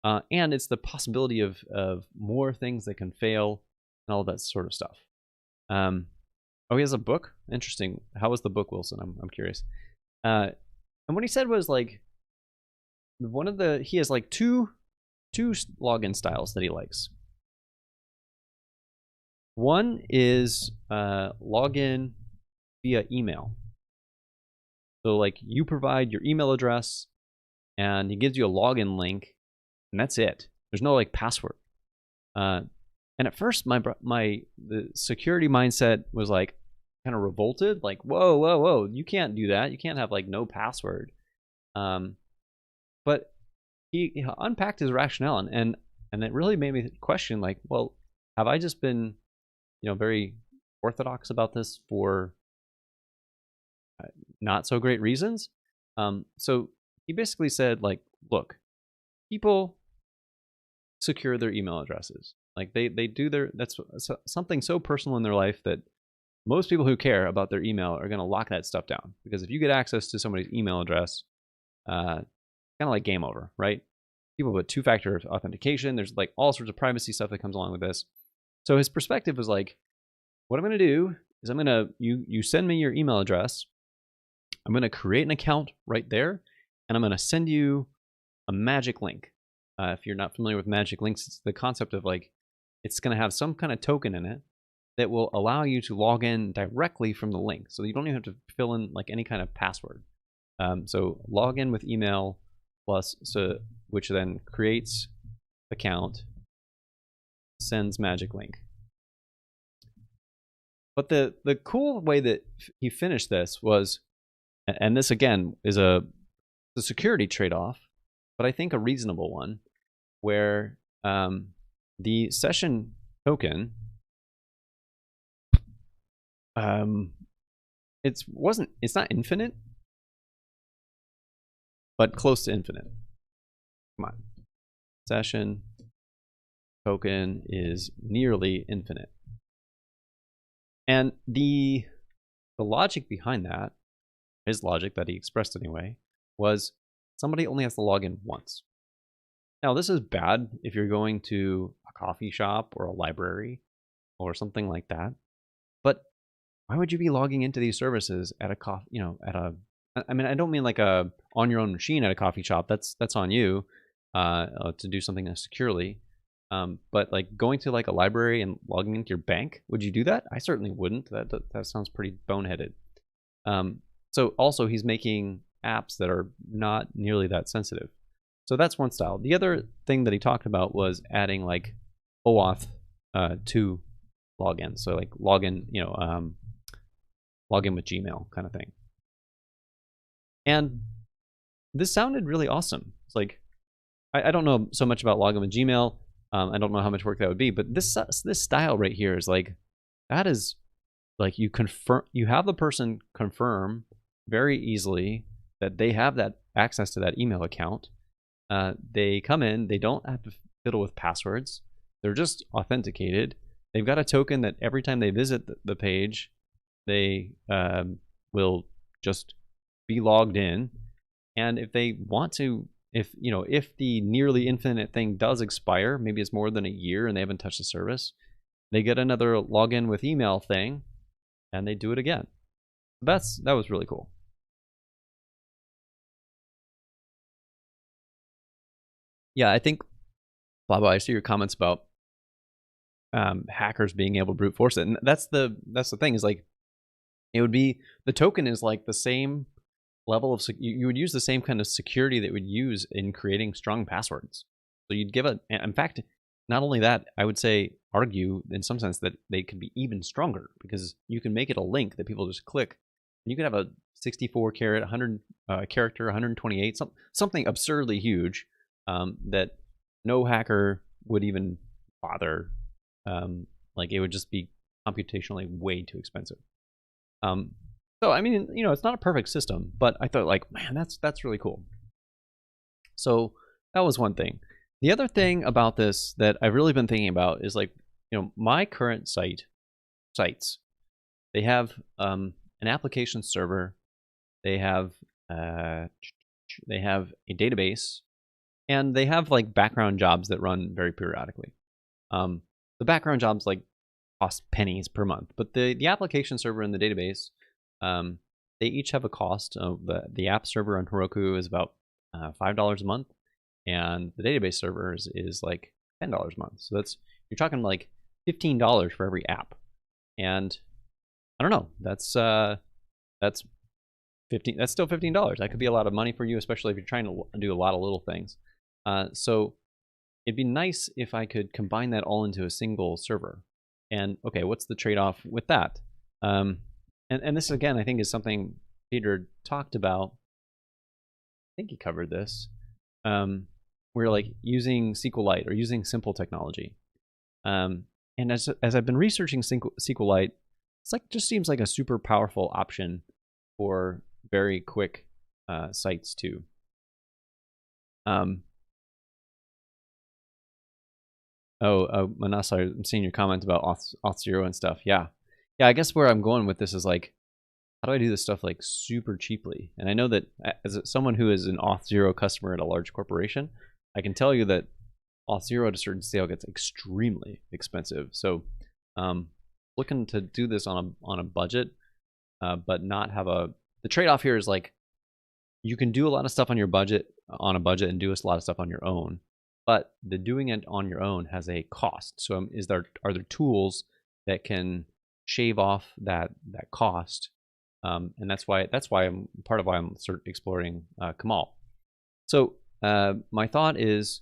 And it's the possibility of more things that can fail and all that sort of stuff. Oh, he has a book? Interesting. How was the book, Wilson? I'm curious. And what he said was like, he has like two login styles that he likes. One is login via email. So like you provide your email address and he gives you a login link and that's it. There's no like password. And at first the security mindset was like kind of revolted, like, whoa, you can't do that. You can't have like no password. But he unpacked his rationale and it really made me question, like, well, have I just been, very orthodox about this for not so great reasons. So he basically said, like, look, people secure their email addresses. Like they do that's something so personal in their life that most people who care about their email are going to lock that stuff down, because if you get access to somebody's email address, kind of like game over, right? People with two-factor authentication, there's like all sorts of privacy stuff that comes along with this. So his perspective was like, what I'm going to do is you send me your email address, I'm going to create an account right there, and I'm going to send you a magic link. If you're not familiar with magic links, it's the concept of like, it's going to have some kind of token in it that will allow you to log in directly from the link. So you don't even have to fill in like any kind of password. So log in with email plus, which then creates account, sends magic link. But the cool way that he finished this was, and this again is a security trade-off, but I think a reasonable one, where the session token, it's not infinite, but close to infinite. Come on, session token is nearly infinite, and the logic behind that, his logic that he expressed anyway, was somebody only has to log in once. Now, this is bad if you're going to a coffee shop or a library or something like that. But why would you be logging into these services at a I mean, I don't mean like on your own machine at a coffee shop. That's on you to do something securely. But like going to like a library and logging into your bank, would you do that? I certainly wouldn't. That sounds pretty boneheaded. So also he's making apps that are not nearly that sensitive. So that's one style. The other thing that he talked about was adding like OAuth to login. So like login with Gmail kind of thing. And this sounded really awesome. It's like, I don't know so much about login with Gmail. I don't know how much work that would be, but this style right here is like, that is like you have the person confirm very easily that they have that access to that email account. They come in, they don't have to fiddle with passwords. They're just authenticated. They've got a token that every time they visit the page, they will just be logged in. And if they want to, if the nearly infinite thing does expire, maybe it's more than a year and they haven't touched the service, they get another login with email thing and they do it again. That was really cool. Yeah, I think, Baba, I see your comments about hackers being able to brute force it, and that's the thing, is like, it would be, the token is like the same level of you would use the same kind of security that you would use in creating strong passwords. So you'd give in fact, not only that, I would say, argue in some sense that they could be even stronger, because you can make it a link that people just click, and you could have a 64 carat, 100 character, 128, something absurdly huge. That no hacker would even bother. Like, it would just be computationally way too expensive. So I mean, it's not a perfect system, but I thought, like, man, that's really cool. So that was one thing. The other thing about this that I've really been thinking about is, like, my current sites, they have an application server, they have a database, and they have like background jobs that run very periodically. The background jobs like cost pennies per month, but the application server and the database, they each have a cost. The app server on Heroku is about $5 a month, and the database server is like $10 a month. So you're talking like $15 for every app, and I don't know. That's still $15. That could be a lot of money for you, especially if you're trying to do a lot of little things. So it'd be nice if I could combine that all into a single server. And okay, what's the trade-off with that? And this, again, I think is something Peter talked about. I think he covered this. We're like using SQLite or using simple technology. And as I've been researching SQLite, it's like, just seems like a super powerful option for very quick sites too. Manas, I'm seeing your comment about Auth0 and stuff. Yeah. I guess where I'm going with this is like, how do I do this stuff like super cheaply? And I know that as someone who is an Auth0 customer at a large corporation, I can tell you that Auth0 at a certain scale gets extremely expensive. So looking to do this on a budget, but not have the trade-off here is like, you can do a lot of stuff on a budget and do a lot of stuff on your own, but the doing it on your own has a cost. So are there tools that can shave off that cost? And that's why I'm part of why I'm sort of exploring Kamal. So my thought is,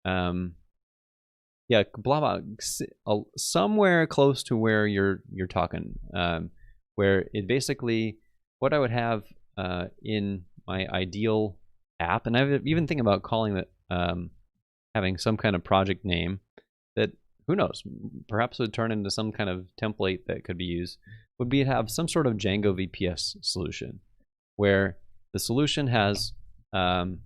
yeah, blah blah, somewhere close to where you're talking, where it basically, what I would have in my ideal app, and I've even thinking about calling it, having some kind of project name that, who knows, perhaps would turn into some kind of template that could be used, would be to have some sort of Django VPS solution, where the solution has, login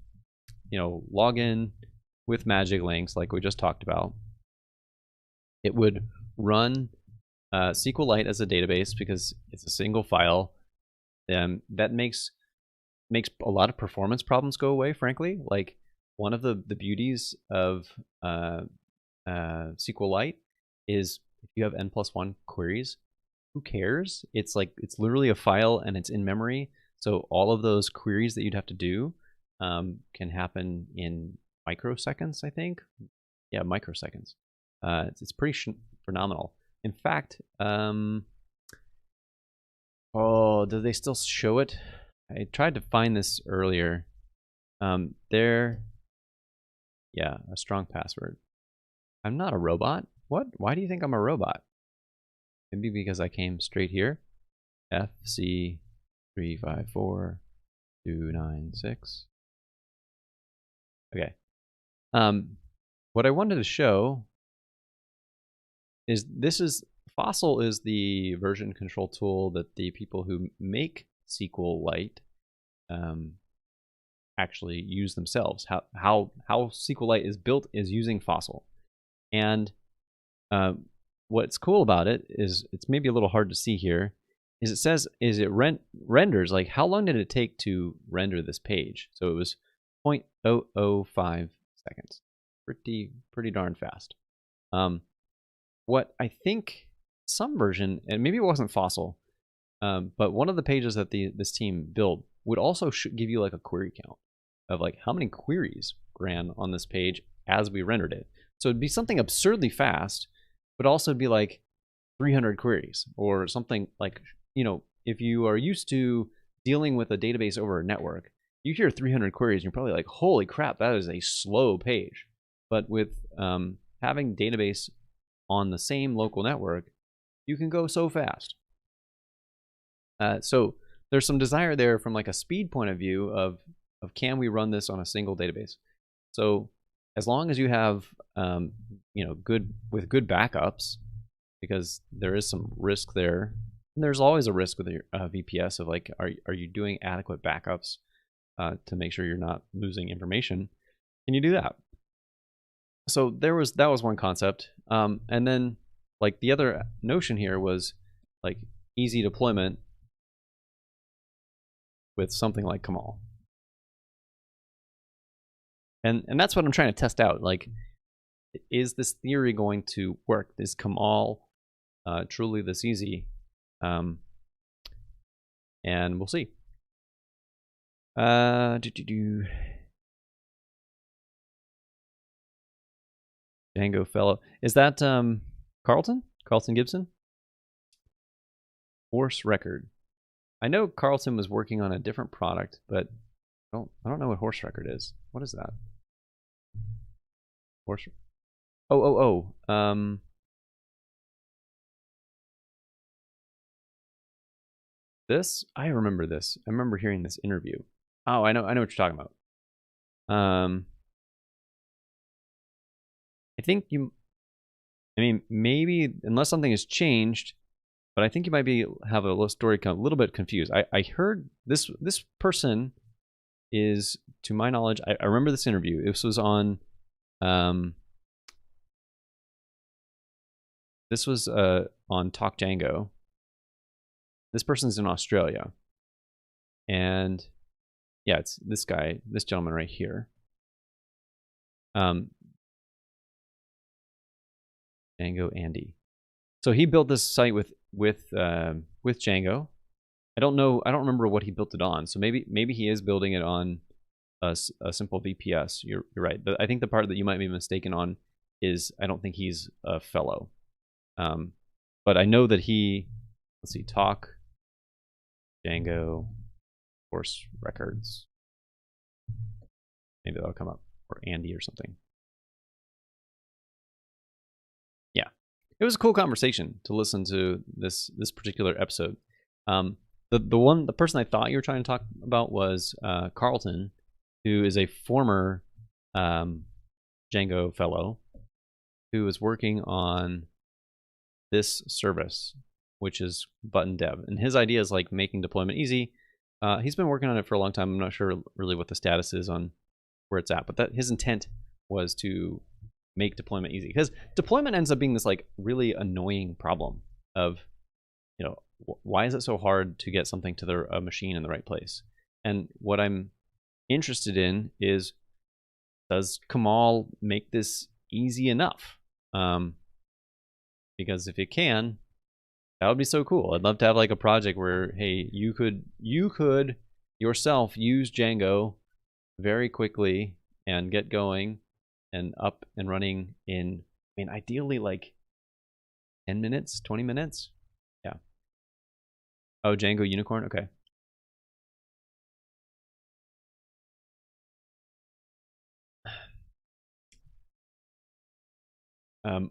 with magic links like we just talked about. It would run SQLite as a database because it's a single file. That makes a lot of performance problems go away, frankly. Like, one of the beauties of SQLite is if you have n+1 queries, who cares? It's literally a file and it's in memory. So all of those queries that you'd have to do can happen in microseconds, I think. Yeah, microseconds. It's pretty phenomenal. In fact, do they still show it? I tried to find this earlier. Yeah, a strong password. I'm not a robot. What? Why do you think I'm a robot? Maybe because I came straight here. FC354296. Okay. What I wanted to show is Fossil is the version control tool that the people who make SQLite actually use themselves. How SQLite is built is using Fossil. And what's cool about it is, it's maybe a little hard to see here, is it renders, like, how long did it take to render this page? So it was 0.005 seconds. Pretty darn fast. What I think some version, and maybe it wasn't Fossil, but one of the pages that this team built would also give you like a query count of like how many queries ran on this page as we rendered it. So it'd be something absurdly fast, but also be like 300 queries or something. Like, if you are used to dealing with a database over a network, you hear 300 queries and you're probably like, holy crap, that is a slow page. But with having database on the same local network, you can go so fast. So there's some desire there from like a speed point of view of can we run this on a single database? So as long as you have good backups, because there is some risk there, and there's always a risk with your VPS of like, are you doing adequate backups to make sure you're not losing information? Can you do that? So that was one concept, and then like the other notion here was like easy deployment with something like Kamal. And that's what I'm trying to test out. Like, is this theory going to work? Is Kamal truly this easy? And we'll see. Django fellow. Is that Carlton? Carlton Gibson? Horse record. I know Carlton was working on a different product, but I don't know what horse record is. What is that? Horse. This, I remember this. I remember hearing this interview. Oh, I know what you're talking about. I think maybe unless something has changed, but I think you might have a little story a little bit confused. I heard this person is, to my knowledge, I remember this interview. This was on on Talk Django. This person's in Australia, and yeah, it's this guy, this gentleman right here. Django Andy. So he built this site with Django. I don't remember what he built it on. So maybe he is building it on a simple VPS. You're right. I think the part that you might be mistaken on is I don't think he's a fellow. But I know that let's see, Talk Django course records. Maybe that'll come up, or Andy or something. Yeah, it was a cool conversation to listen to this particular episode. The person I thought you were trying to talk about was Carlton, who is a former Django fellow who is working on this service, which is button dev, and his idea is like making deployment easy. He's been working on it for a long time. I'm not sure really what the status is on where it's at, but his intent was to make deployment easy, because deployment ends up being this like really annoying problem of, you know, why is it so hard to get something to a machine in the right place? And what I'm interested in is, does Kamal make this easy enough? Because if it can, that would be so cool. I'd love to have like a project where, hey, you could yourself use Django very quickly and get going and up and running in, I mean, ideally like 10 minutes, 20 minutes. Yeah. Oh, Django Unicorn. Okay.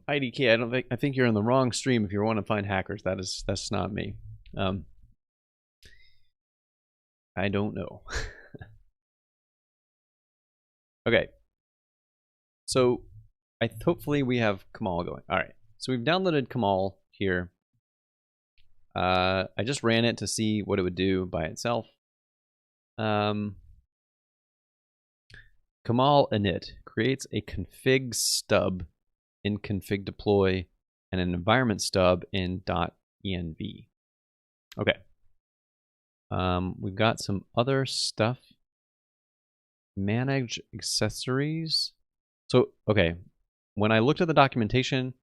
IDK, I think you're in the wrong stream if you want to find hackers. That's not me. I don't know. Okay. So hopefully we have Kamal going. All right. So we've downloaded Kamal here. I just ran it to see what it would do by itself. Kamal init creates a config stub in config deploy and an environment stub in .env. Okay. We've got some other stuff. Manage accessories. So, okay. When I looked at the documentation,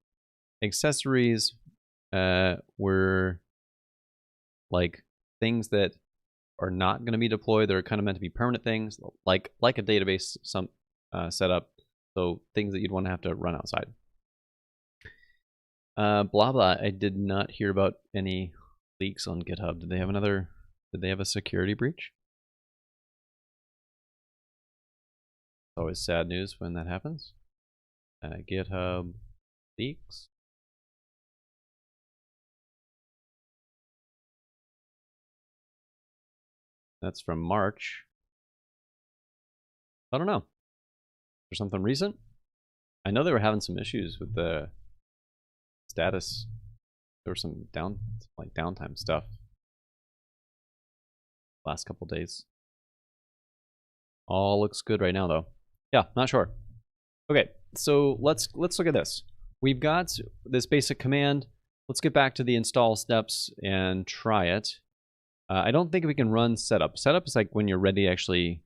accessories were like things that are not going to be deployed. They're kind of meant to be permanent things, like a database setup. So things that you'd want to have to run outside. Blah blah. I did not hear about any leaks on GitHub. Did they have a security breach? It's always sad news when that happens. GitHub leaks. That's from March. I don't know. Or something recent? I know they were having some issues with the status. There was some downtime stuff last couple days. All looks good right now though. Yeah, not sure. Okay, so let's look at this. We've got this basic command. Let's get back to the install steps and try it. I don't think we can run setup. Setup is like when you're ready to actually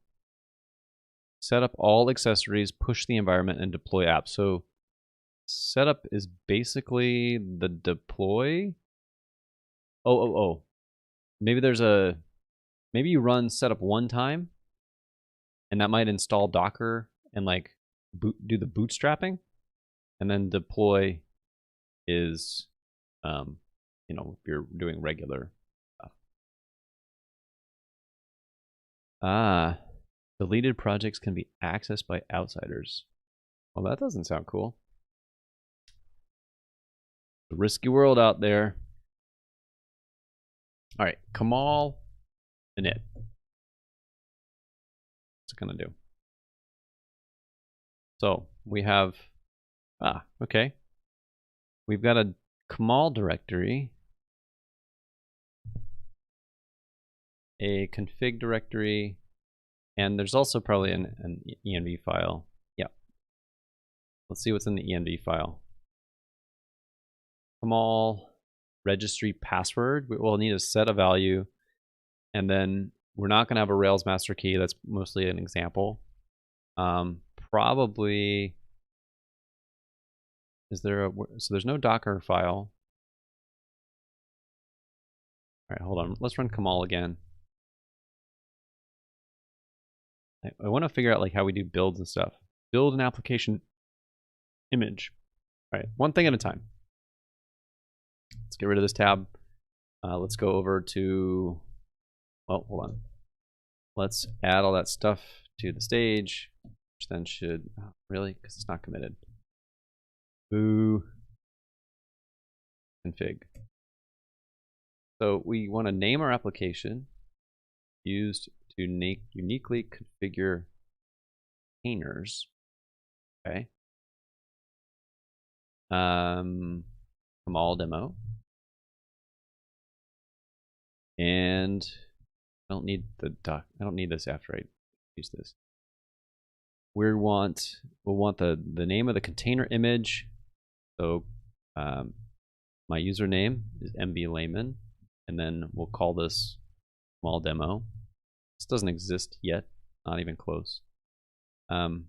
set up all accessories, push the environment, and deploy apps. So setup is basically the deploy. Oh. Maybe you run setup one time, and that might install Docker and like do the bootstrapping, and then deploy is, you know, if you're doing regular stuff. Deleted projects can be accessed by outsiders. Well, that doesn't sound cool. The risky world out there. All right, Kamal init. What's it gonna do? So we have, okay. We've got a Kamal directory a config directory, and there's also probably an env file. Yeah. Let's see what's in the env file. Kamal registry password. We'll need to set a value, and then we're not going to have a Rails master key. That's mostly an example. Probably, is there a, so there's no Docker file. All right, hold on. Let's run Kamal again. I want to figure out like how we do builds and stuff. Build an application image. All right, one thing at a time. Let's get rid of this tab. Let's go over to, well, hold on. Let's add all that stuff to the stage, which then should, oh, really? Because it's not committed. Boo. Config. So we want to name our application used to uniquely configure containers. Okay. Kamal demo. And I don't need the doc. I don't need this after I use this. We'll want the name of the container image. So my username is mblayman, and then we'll call this Kamal demo. This doesn't exist yet, not even close. My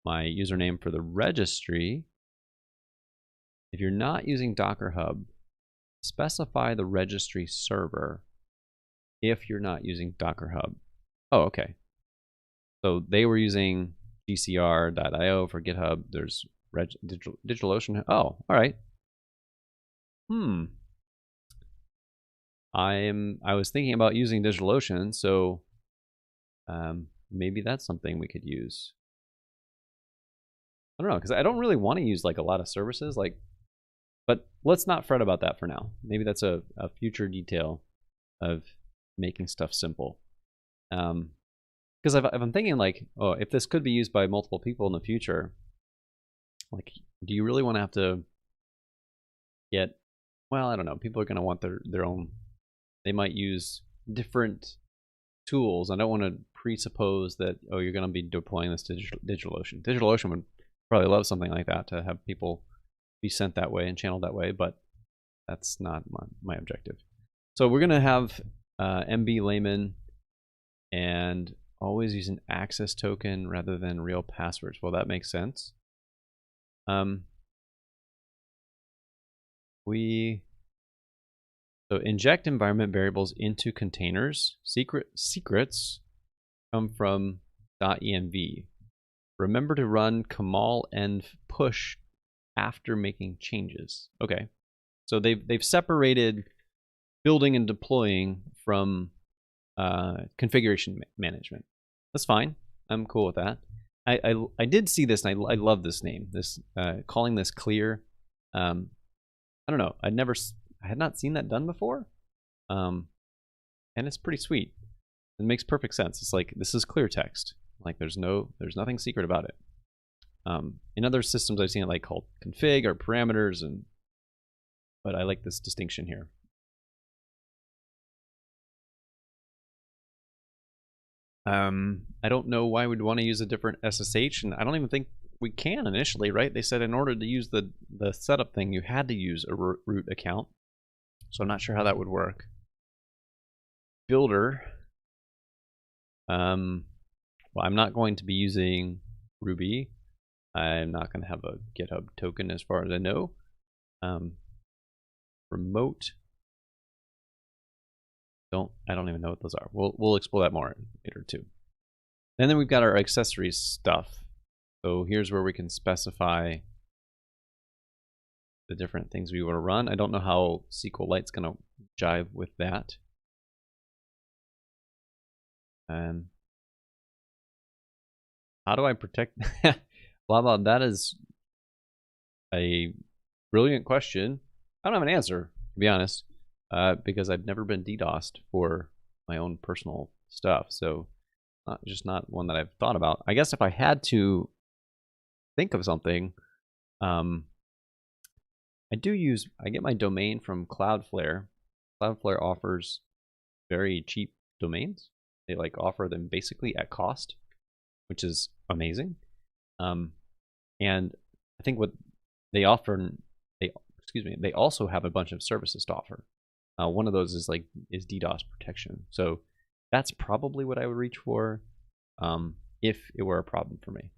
username for the registry. If you're not using Docker Hub, specify the registry server if you're not using Docker Hub. Oh, okay. So they were using gcr.io for GitHub. There's DigitalOcean. Oh, all right. I was thinking about using DigitalOcean, so maybe that's something we could use. I don't know, because I don't really want to use like a lot of services, like, but let's not fret about that for now. Maybe that's a future detail of making stuff simple. Because if I'm thinking like, oh, if this could be used by multiple people in the future, like, do you really want to have to get, well, I don't know, people are going to want their own, they might use different tools. I don't want to presuppose that, oh, you're going to be deploying this to DigitalOcean. DigitalOcean would probably love something like that, to have people be sent that way and channeled that way, but that's not my objective. So we're going to have mblayman and always use an access token rather than real passwords. Well, that makes sense. So inject environment variables into containers. Secrets come from .env. Remember to run Kamal env push after making changes. Okay, so they've separated building and deploying from configuration management. That's fine. I'm cool with that. I did see this, and I love this name. This calling this clear. I don't know. I had not seen that done before, and it's pretty sweet. It makes perfect sense. It's like, this is clear text. Like there's nothing secret about it. In other systems I've seen it like called config or parameters, but I like this distinction here. I don't know why we'd want to use a different SSH, and I don't even think we can initially, right? They said in order to use the setup thing, you had to use a root account. So I'm not sure how that would work. Builder. Well, I'm not going to be using Ruby. I'm not going to have a GitHub token as far as I know. Remote. I don't even know what those are. We'll explore that more later too. And then we've got our accessories stuff. So here's where we can specify the different things we want to run. I don't know how SQLite's going to jive with that. How do I protect? Blah, that is a brilliant question. I don't have an answer, to be honest, because I've never been DDoSed for my own personal stuff. So just not one that I've thought about. I guess if I had to think of something, I get my domain from Cloudflare. Cloudflare offers very cheap domains. They like offer them basically at cost, which is amazing. And I think what they offer, they also have a bunch of services to offer. One of those is DDoS protection. So that's probably what I would reach for if it were a problem for me.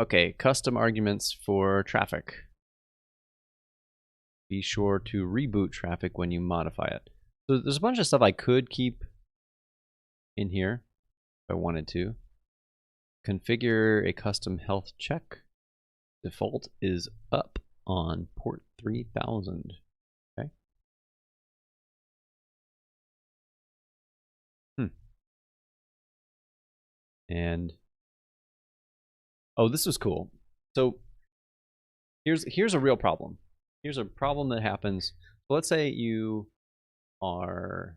Okay, custom arguments for traffic. Be sure to reboot traffic when you modify it. So there's a bunch of stuff I could keep in here if I wanted to. Configure a custom health check. Default is up on port 3000. Okay. And oh, this was cool. So here's a real problem. Here's a problem that happens. So let's say you are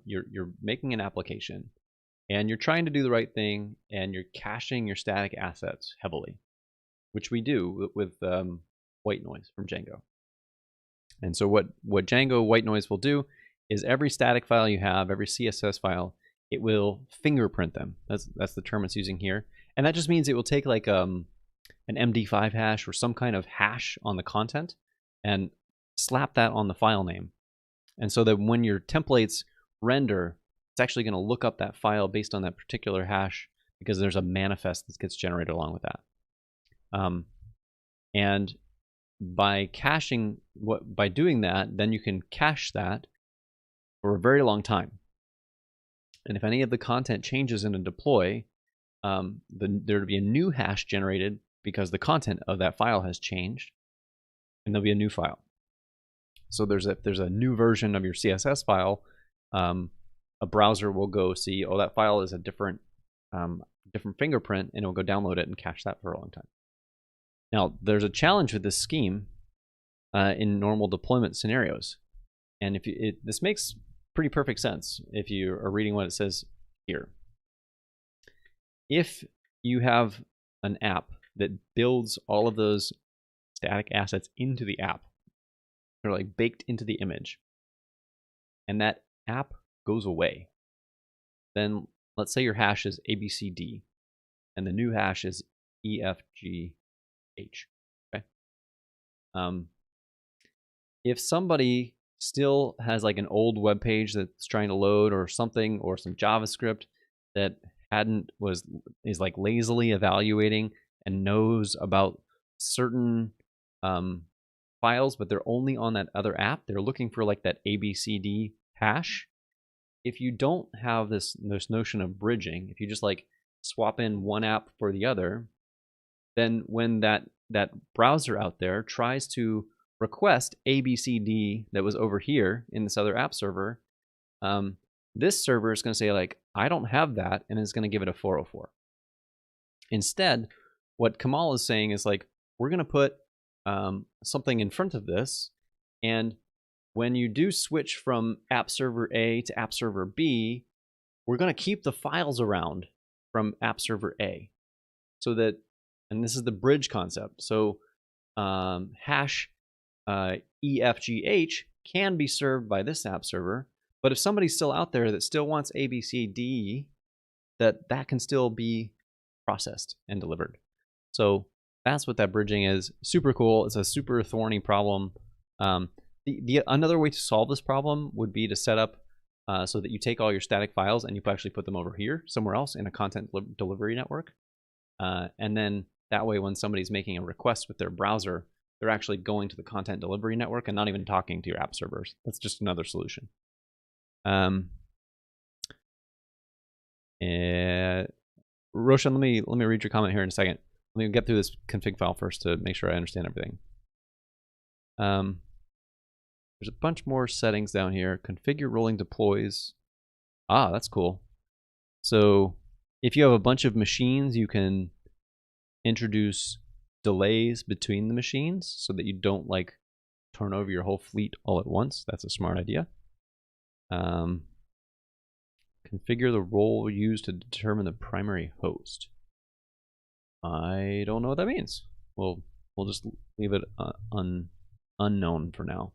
you're making an application and you're trying to do the right thing and you're caching your static assets heavily, which we do with white noise from Django. And so what Django white noise will do is every static file you have, every CSS file, it will fingerprint them. That's the term it's using here. And that just means it will take like an MD5 hash or some kind of hash on the content and slap that on the file name. And so that when your templates render, it's actually going to look up that file based on that particular hash because there's a manifest that gets generated along with that. And by caching, by doing that, then you can cache that for a very long time. And if any of the content changes in a deploy, then there'd be a new hash generated because the content of that file has changed, and there'll be a new file. So there's a new version of your CSS file, a browser will go see, oh, that file is a different fingerprint, and it'll go download it and cache that for a long time. Now, there's a challenge with this scheme in normal deployment scenarios, and this makes pretty perfect sense if you are reading what it says here. If you have an app that builds all of those static assets into the app, they're like baked into the image, and that app goes away, then let's say your hash is ABCD and the new hash is EFGH. Okay. If somebody still has like an old web page that's trying to load or something, or some JavaScript that is like lazily evaluating and knows about certain files, but they're only on that other app, they're looking for like that ABCD hash. If you don't have this notion of bridging, if you just like swap in one app for the other, then when that browser out there tries to request ABCD that was over here in this other app server, this server is going to say like, I don't have that, and it's going to give it a 404. Instead, what Kamal is saying is like, we're going to put something in front of this, and when you do switch from app server A to app server B, we're going to keep the files around from app server A, so that, and this is the bridge concept. So hash EFGH can be served by this app server, but if somebody's still out there that still wants ABCD, that can still be processed and delivered. So that's what that bridging is. Super cool. It's a super thorny problem. Another way to solve this problem would be to set up so that you take all your static files and you actually put them over here somewhere else in a content delivery network. And then that way, when somebody's making a request with their browser, they're actually going to the content delivery network and not even talking to your app servers. That's just another solution. And Roshan, let me read your comment here in a second. Let me get through this config file first to make sure I understand everything. There's a bunch more settings down here. Configure rolling deploys. Ah, that's cool. So if you have a bunch of machines, you can introduce delays between the machines so that you don't like turn over your whole fleet all at once. That's a smart idea. Configure the role used to determine the primary host. I don't know what that means. We'll just leave it unknown for now.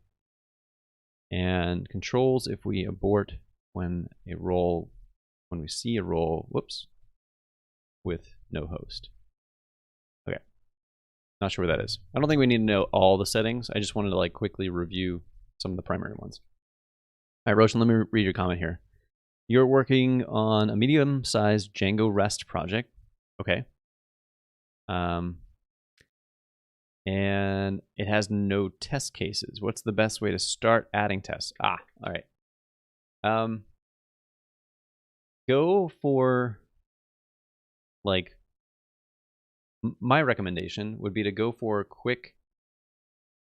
and controls if we abort when we see a role, whoops, with no host. Okay, not sure what that is. I don't think we need to know all the settings. I just wanted to like quickly review some of the primary ones. All right, Roshan, let me read your comment here. You're working on a medium-sized Django REST project. Okay. And it has no test cases. What's the best way to start adding tests? All right. Go for, like, my recommendation would be to go for quick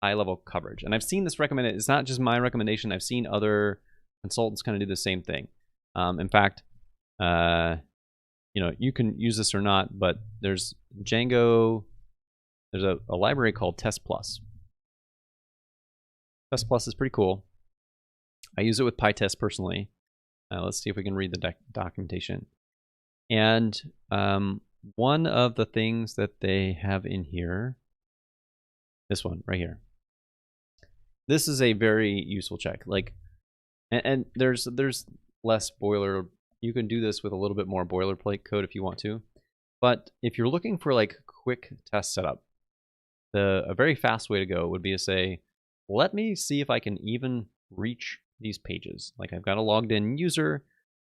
high-level coverage. And I've seen this recommended. It's not just my recommendation. I've seen other consultants kind of do the same thing. In fact, you can use this or not, but there's Django. There's a library called Test Plus. Test Plus is pretty cool. I use it with PyTest personally. Let's see if we can read the documentation. And one of the things that they have in here, this one right here. This is a very useful check. Like, and there's less boiler. You can do this with a little bit more boilerplate code if you want to. But if you're looking for like quick test setup, a very fast way to go would be to say, let me see if I can even reach these pages. Like, I've got a logged in user.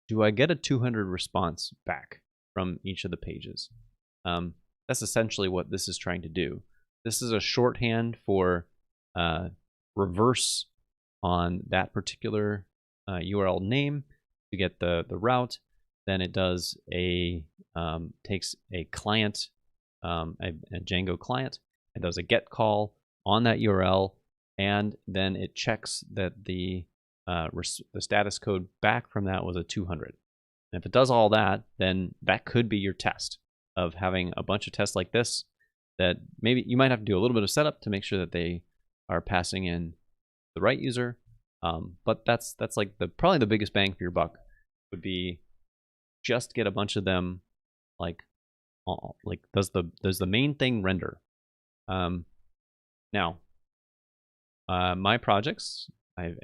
Do I get a 200 response back from each of the pages? That's essentially what this is trying to do. This is a shorthand for reverse on that particular URL name to get the route. Then it does takes a client, a Django client, and does a get call on that URL, and then it checks that the status code back from that was a 200. And if it does all that, then that could be your test of having a bunch of tests like this that maybe you might have to do a little bit of setup to make sure that they are passing in the right user. But that's like probably the biggest bang for your buck would be just get a bunch of them, like does the main thing render? Now, my projects, I've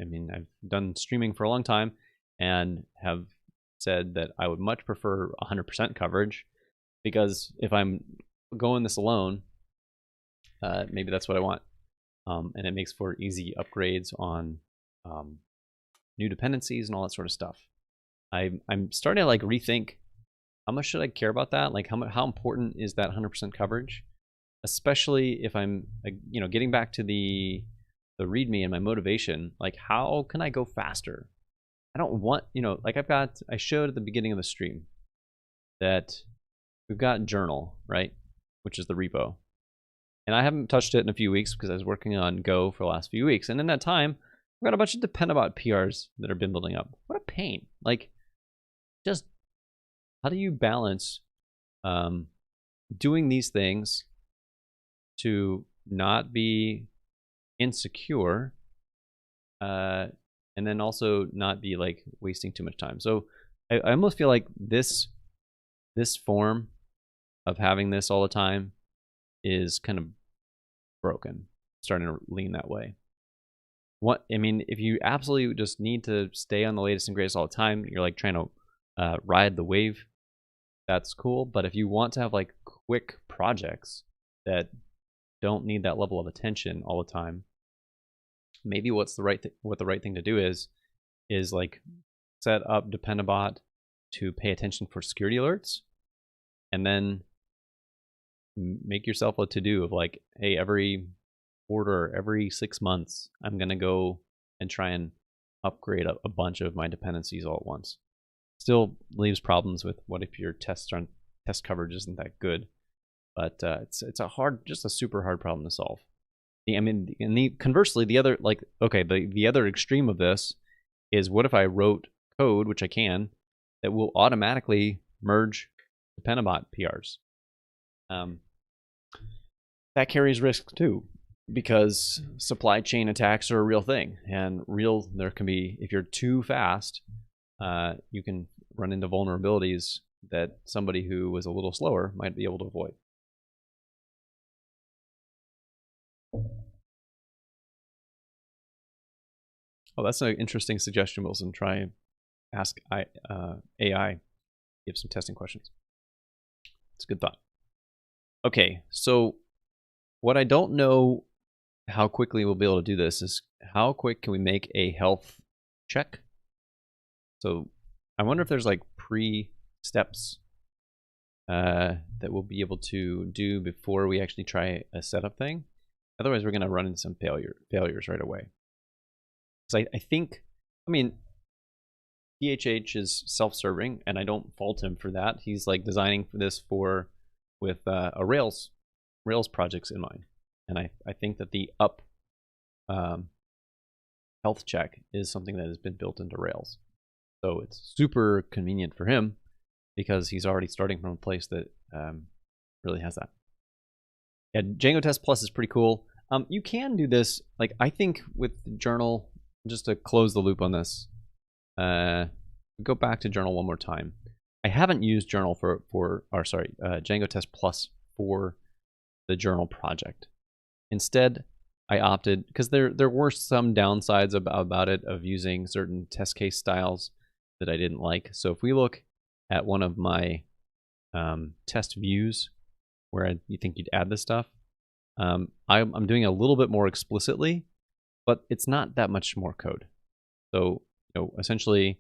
done streaming for a long time and have said that I would much prefer 100% coverage, because if I'm going this alone, maybe that's what I want. And it makes for easy upgrades on new dependencies and all that sort of stuff. I'm starting to like rethink, how much should I care about that? Like, how important is that 100% coverage? Especially if I'm, getting back to the README and my motivation, like, how can I go faster? I don't want, like I showed at the beginning of the stream that we've got Journal, right? Which is the repo. And I haven't touched it in a few weeks because I was working on Go for the last few weeks. And in that time, I've got a bunch of Dependabot PRs that have been building up. What a pain. Like, just how do you balance doing these things to not be insecure, and then also not be like wasting too much time? So I almost feel like this form of having this all the time is kind of broken, starting to lean that way. If you absolutely just need to stay on the latest and greatest all the time, you're like trying to ride the wave, that's cool. But if you want to have like quick projects that don't need that level of attention all the time, maybe what the right thing to do is like set up Dependabot to pay attention for security alerts, and then make yourself a to-do of like, hey, every quarter, every 6 months, I'm gonna go and try and upgrade a bunch of my dependencies all at once. Still leaves problems with what if your test coverage isn't that good, but it's just a super hard problem to solve. Conversely, the other, like, okay, the other extreme of this is, what if I wrote code, which I can, that will automatically merge Dependabot PRs? That carries risk too, because supply chain attacks are a real thing, and there can be, if you're too fast, you can run into vulnerabilities that somebody who was a little slower might be able to avoid. Oh, that's an interesting suggestion, Wilson. Try and ask AI, give some testing questions. It's a good thought. Okay, so what I don't know how quickly we'll be able to do this is how quick can we make a health check? So I wonder if there's like pre-steps that we'll be able to do before we actually try a setup thing. Otherwise, we're going to run into some failures right away. So I think, I mean, PHH is self-serving, and I don't fault him for that. He's like designing for this with a Rails projects in mind, and I think that the up health check is something that has been built into Rails, so it's super convenient for him because he's already starting from a place that really has that. Yeah, Django Test Plus is pretty cool. You can do this, like I think with Journal, just to close the loop on this, go back to Journal one more time. I haven't used Journal Django Test Plus for the Journal project. Instead, I opted, because there were some downsides about it, of using certain test case styles that I didn't like. So if we look at one of my test views where you think you'd add this stuff, I'm doing a little bit more explicitly, but it's not that much more code. So, essentially,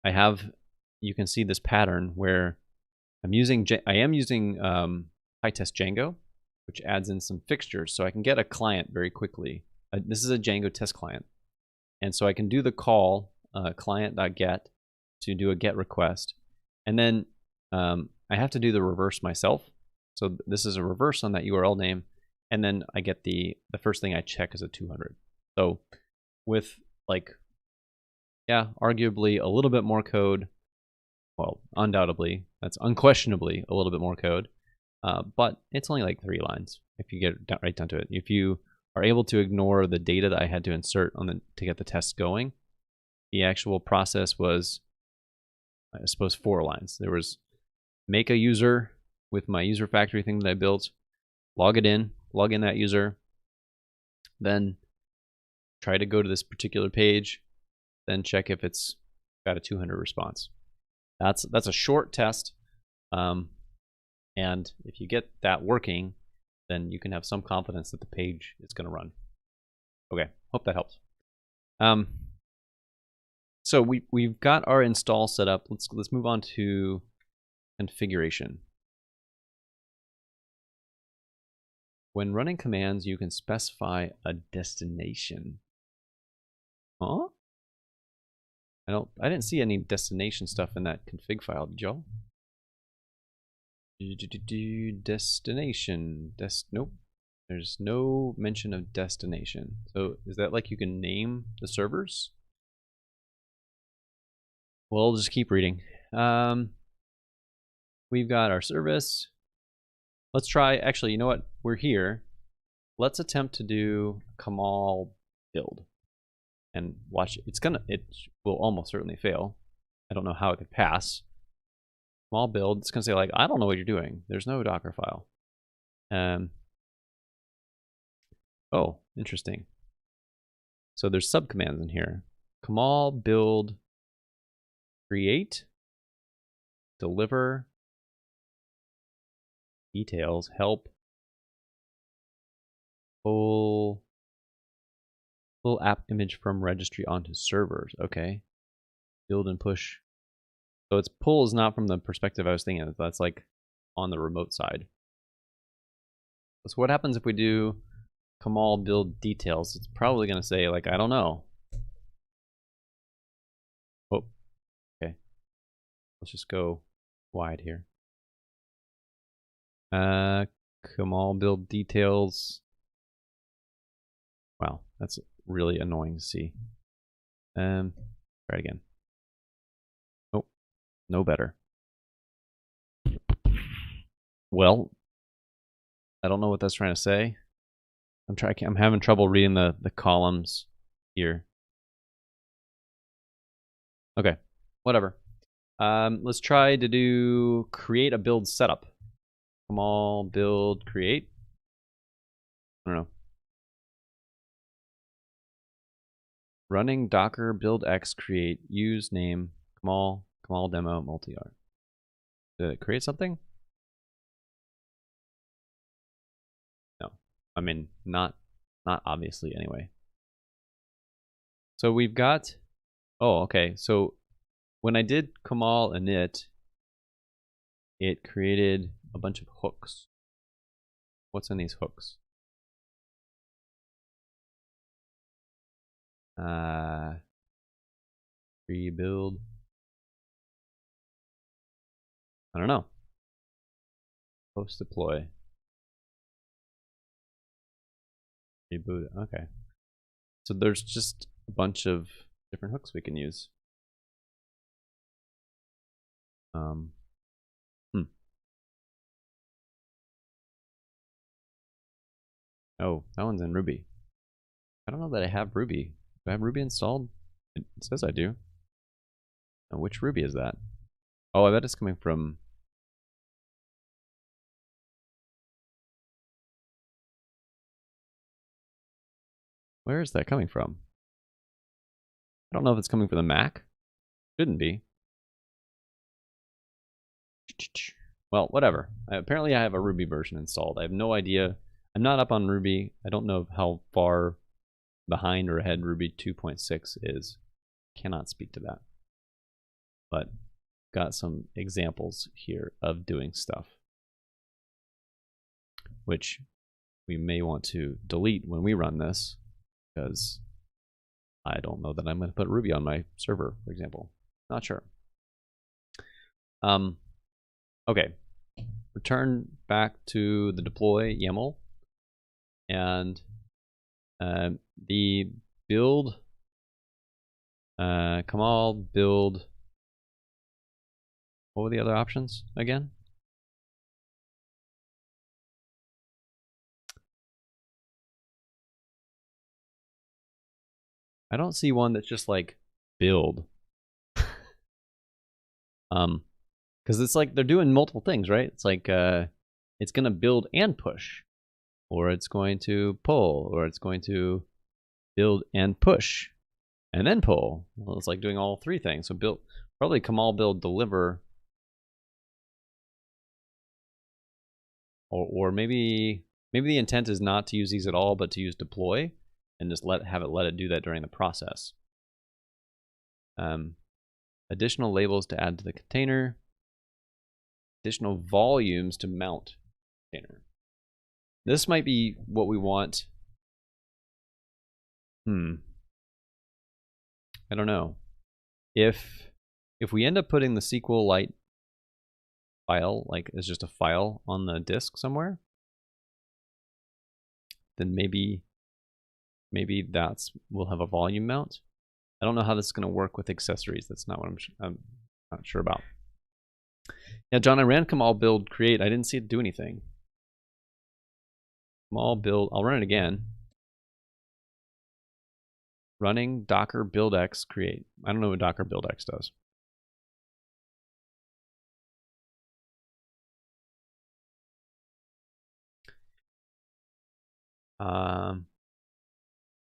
you can see this pattern where I am using PyTest Django, which adds in some fixtures, so I can get a client very quickly. This is a Django test client, and so I can do the call client.get to do a get request, and then I have to do the reverse myself. So this is a reverse on that URL name, and then I get the first thing I check is a 200. So with arguably a little bit more code, well, undoubtedly, that's unquestionably a little bit more code, but it's only like 3 lines if you get right down to it. If you are able to ignore the data that I had to insert to get the test going, the actual process was, I suppose, 4 lines. There was make a user with my user factory thing that I built, log in that user, then try to go to this particular page, then check if it's got a 200 response. That's a short test, and if you get that working, then you can have some confidence that the page is going to run. Okay, hope that helps. So we've got our install set up. Let's move on to configuration. When running commands, you can specify a destination. Huh? I didn't see any destination stuff in that config file, did y'all? Destination. Nope. There's no mention of destination. So is that like you can name the servers? We'll just keep reading. We've got our service. Let's try, actually, you know what? We're here. Let's attempt to do Kamal build. And watch, it will almost certainly fail. I don't know how it could pass. Small build, it's gonna say like, I don't know what you're doing. There's no Docker file. Oh, interesting. So there's subcommands in here. Kamal build, create, deliver, details, help, pull app image from registry onto servers. Okay. Build and push. So its pull is not from the perspective I was thinking of. That's like on the remote side. So what happens if we do Kamal build details? It's probably going to say like, I don't know. Oh, okay. Let's just go wide here. Kamal build details. Wow, that's really annoying to see. Try it again. Nope, no better. Well, I don't know what that's trying to say. I'm having trouble reading the columns here. Okay, whatever. Let's try to do create a build setup. Kamal build create. I don't know. running docker build x create use name Kamal demo multi-art. Did it create something? No, I mean not obviously anyway. So we've got, oh okay, so when I did Kamal init, it created a bunch of hooks. What's in these hooks? Rebuild. I don't know. Post deploy. Reboot. Okay. So there's just a bunch of different hooks we can use. Oh, that one's in Ruby. I don't know that I have Ruby. Do I have Ruby installed? It says I do. Now, which Ruby is that? Oh, I bet it's coming from... Where is that coming from? I don't know if it's coming from the Mac. Shouldn't be. Well, whatever. Apparently I have a Ruby version installed. I have no idea. I'm not up on Ruby. I don't know how far behind or ahead Ruby 2.6 is. Cannot speak to that. But got some examples here of doing stuff, which we may want to delete when we run this, because I don't know that I'm going to put Ruby on my server, for example. Not sure. Okay. Return back to the deploy YAML, and the build Kamal build. What were the other options again? I don't see one that's just like build. Because it's like they're doing multiple things, right? It's like it's gonna build and push, or it's going to pull, or it's going to build and push, and then pull. Well, it's like doing all three things. So build, probably Kamal build deliver, or maybe the intent is not to use these at all, but to use deploy and just let it do that during the process. Additional labels to add to the container. Additional volumes to mount container. This might be what we want. I don't know. If we end up putting the SQLite file like as just a file on the disk somewhere, then maybe we'll have a volume mount. I don't know how this is going to work with accessories. That's not what I'm not sure about. Yeah, John, I ran Kamal build create. I didn't see it do anything. Kamal build, I'll run it again. Running docker build x create. I don't know what docker build x does.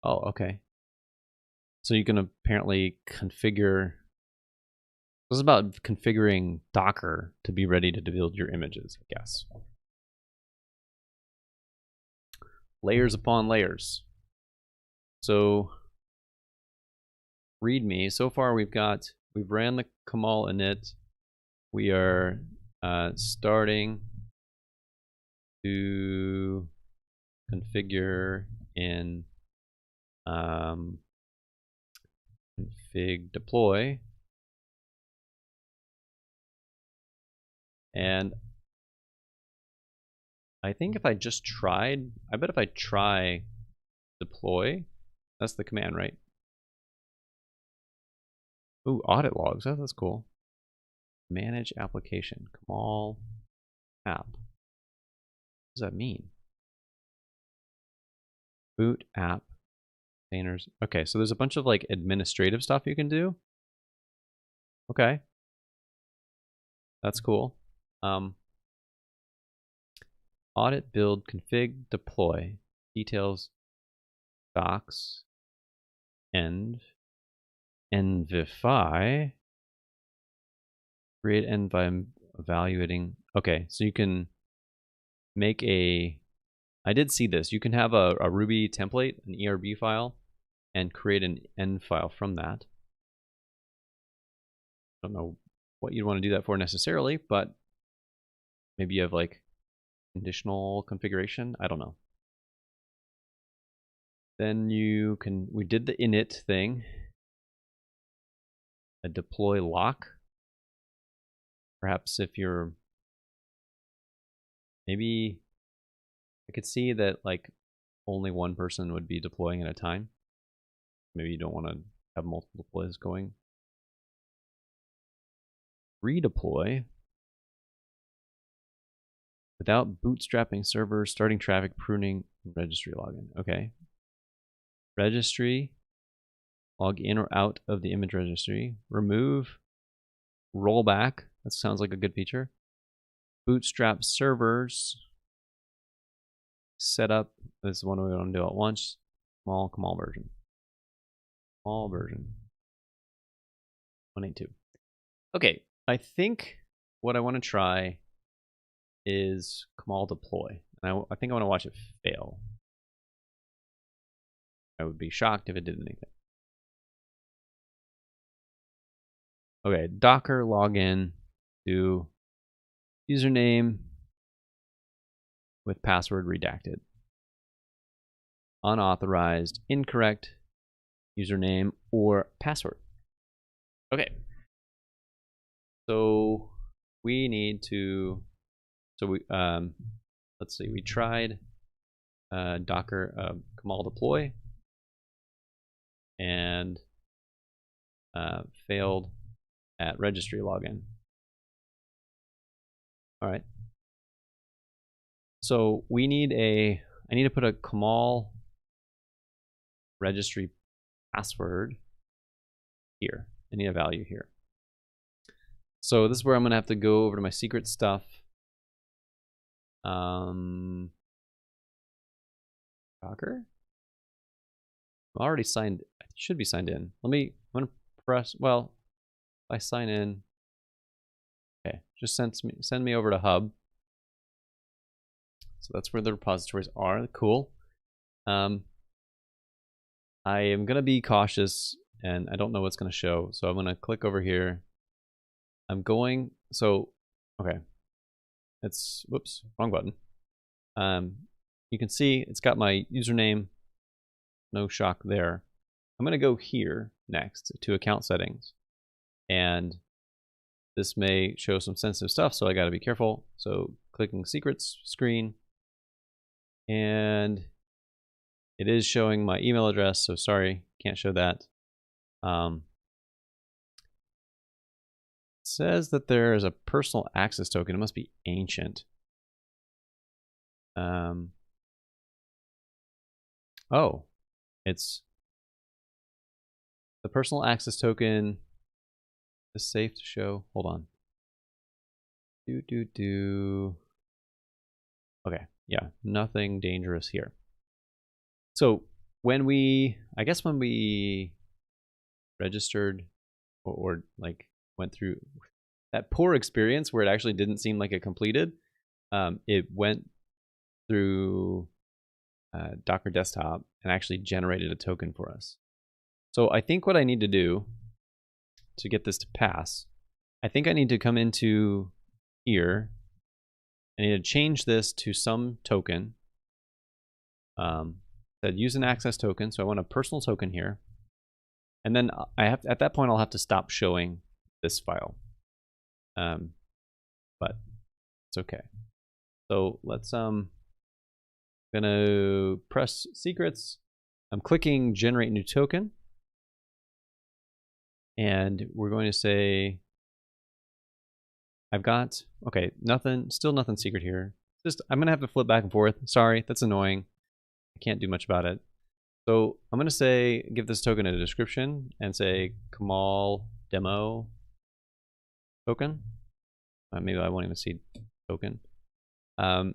Oh, okay. So you can apparently configure. This is about configuring Docker to be ready to build your images, I guess. Layers upon layers. So README. So far we've ran the Kamal init. We are starting to configure in config deploy, and I think if I just tried, I bet if I try deploy, that's the command, right? Ooh, audit logs. Oh, that's cool. Manage application. Kamal app. What does that mean? Boot app containers. Okay, so there's a bunch of like administrative stuff you can do. Okay. That's cool. Audit, build, config, deploy, details, docs, envify, create env by evaluating. Okay, so you can make a, I did see this. You can have a Ruby template, an ERB file, and create an env file from that. I don't know what you'd want to do that for necessarily, but maybe you have like conditional configuration. I don't know. Then you can, we did the init thing, a deploy lock. Perhaps if you're, maybe I could see that like only one person would be deploying at a time. Maybe you don't want to have multiple deploys going. Redeploy without bootstrapping servers, starting traffic, pruning, registry login. Okay. Registry, log in or out of the image registry, remove, rollback. That sounds like a good feature. Bootstrap servers, setup. This is one we want to do at once. Kamal version. Kamal version 182. Okay, I think what I want to try is Kamal deploy. And I think I want to watch it fail. I would be shocked if it did anything. Okay, Docker login, do username with password redacted. Unauthorized, incorrect username or password. Okay. So we need to, so we, let's see, we tried Docker Kamal deploy and failed at registry login. All right. So we need a, I need to put a Kamal registry password here. I need a value here. So this is where I'm gonna have to go over to my secret stuff. Docker? I'm already signed, I should be signed in. I'm gonna press, well, if I sign in, okay, just send me over to hub. So that's where the repositories are, cool. I am gonna be cautious and I don't know what's gonna show. So I'm gonna click over here. I'm going, so, okay. It's, whoops, wrong button. You can see it's got my username, no shock there. I'm gonna go here next to account settings. And this may show some sensitive stuff, so I gotta be careful. So clicking secrets screen. And it is showing my email address, so sorry, can't show that. It says that there is a personal access token. It must be ancient. Oh, it's the personal access token is safe to show. Hold on. Okay, yeah, nothing dangerous here. So when we, I guess when we registered or like went through that poor experience where it actually didn't seem like it completed, it went through Docker Desktop and actually generated a token for us. So I think what I need to do to get this to pass, I think I need to come into here. I need to change this to some token. That use an access token, so I want a personal token here. And then I have, at that point, I'll have to stop showing this file. But it's okay. So let's gonna press secrets. I'm clicking generate new token. And we're going to say, I've got, okay, nothing, still nothing secret here. Just, I'm gonna have to flip back and forth. Sorry, that's annoying. I can't do much about it. So I'm gonna say, give this token a description and say Kamal demo token. Maybe I won't even see token.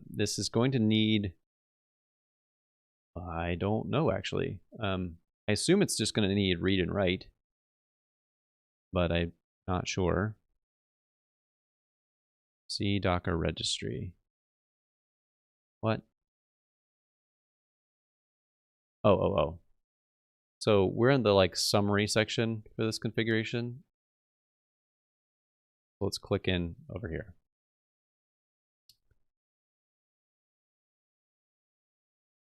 This is going to need, I don't know actually. I assume it's just going to need read and write, but I'm not sure. See Docker registry. What? Oh. So we're in the like summary section for this configuration. So let's click in over here.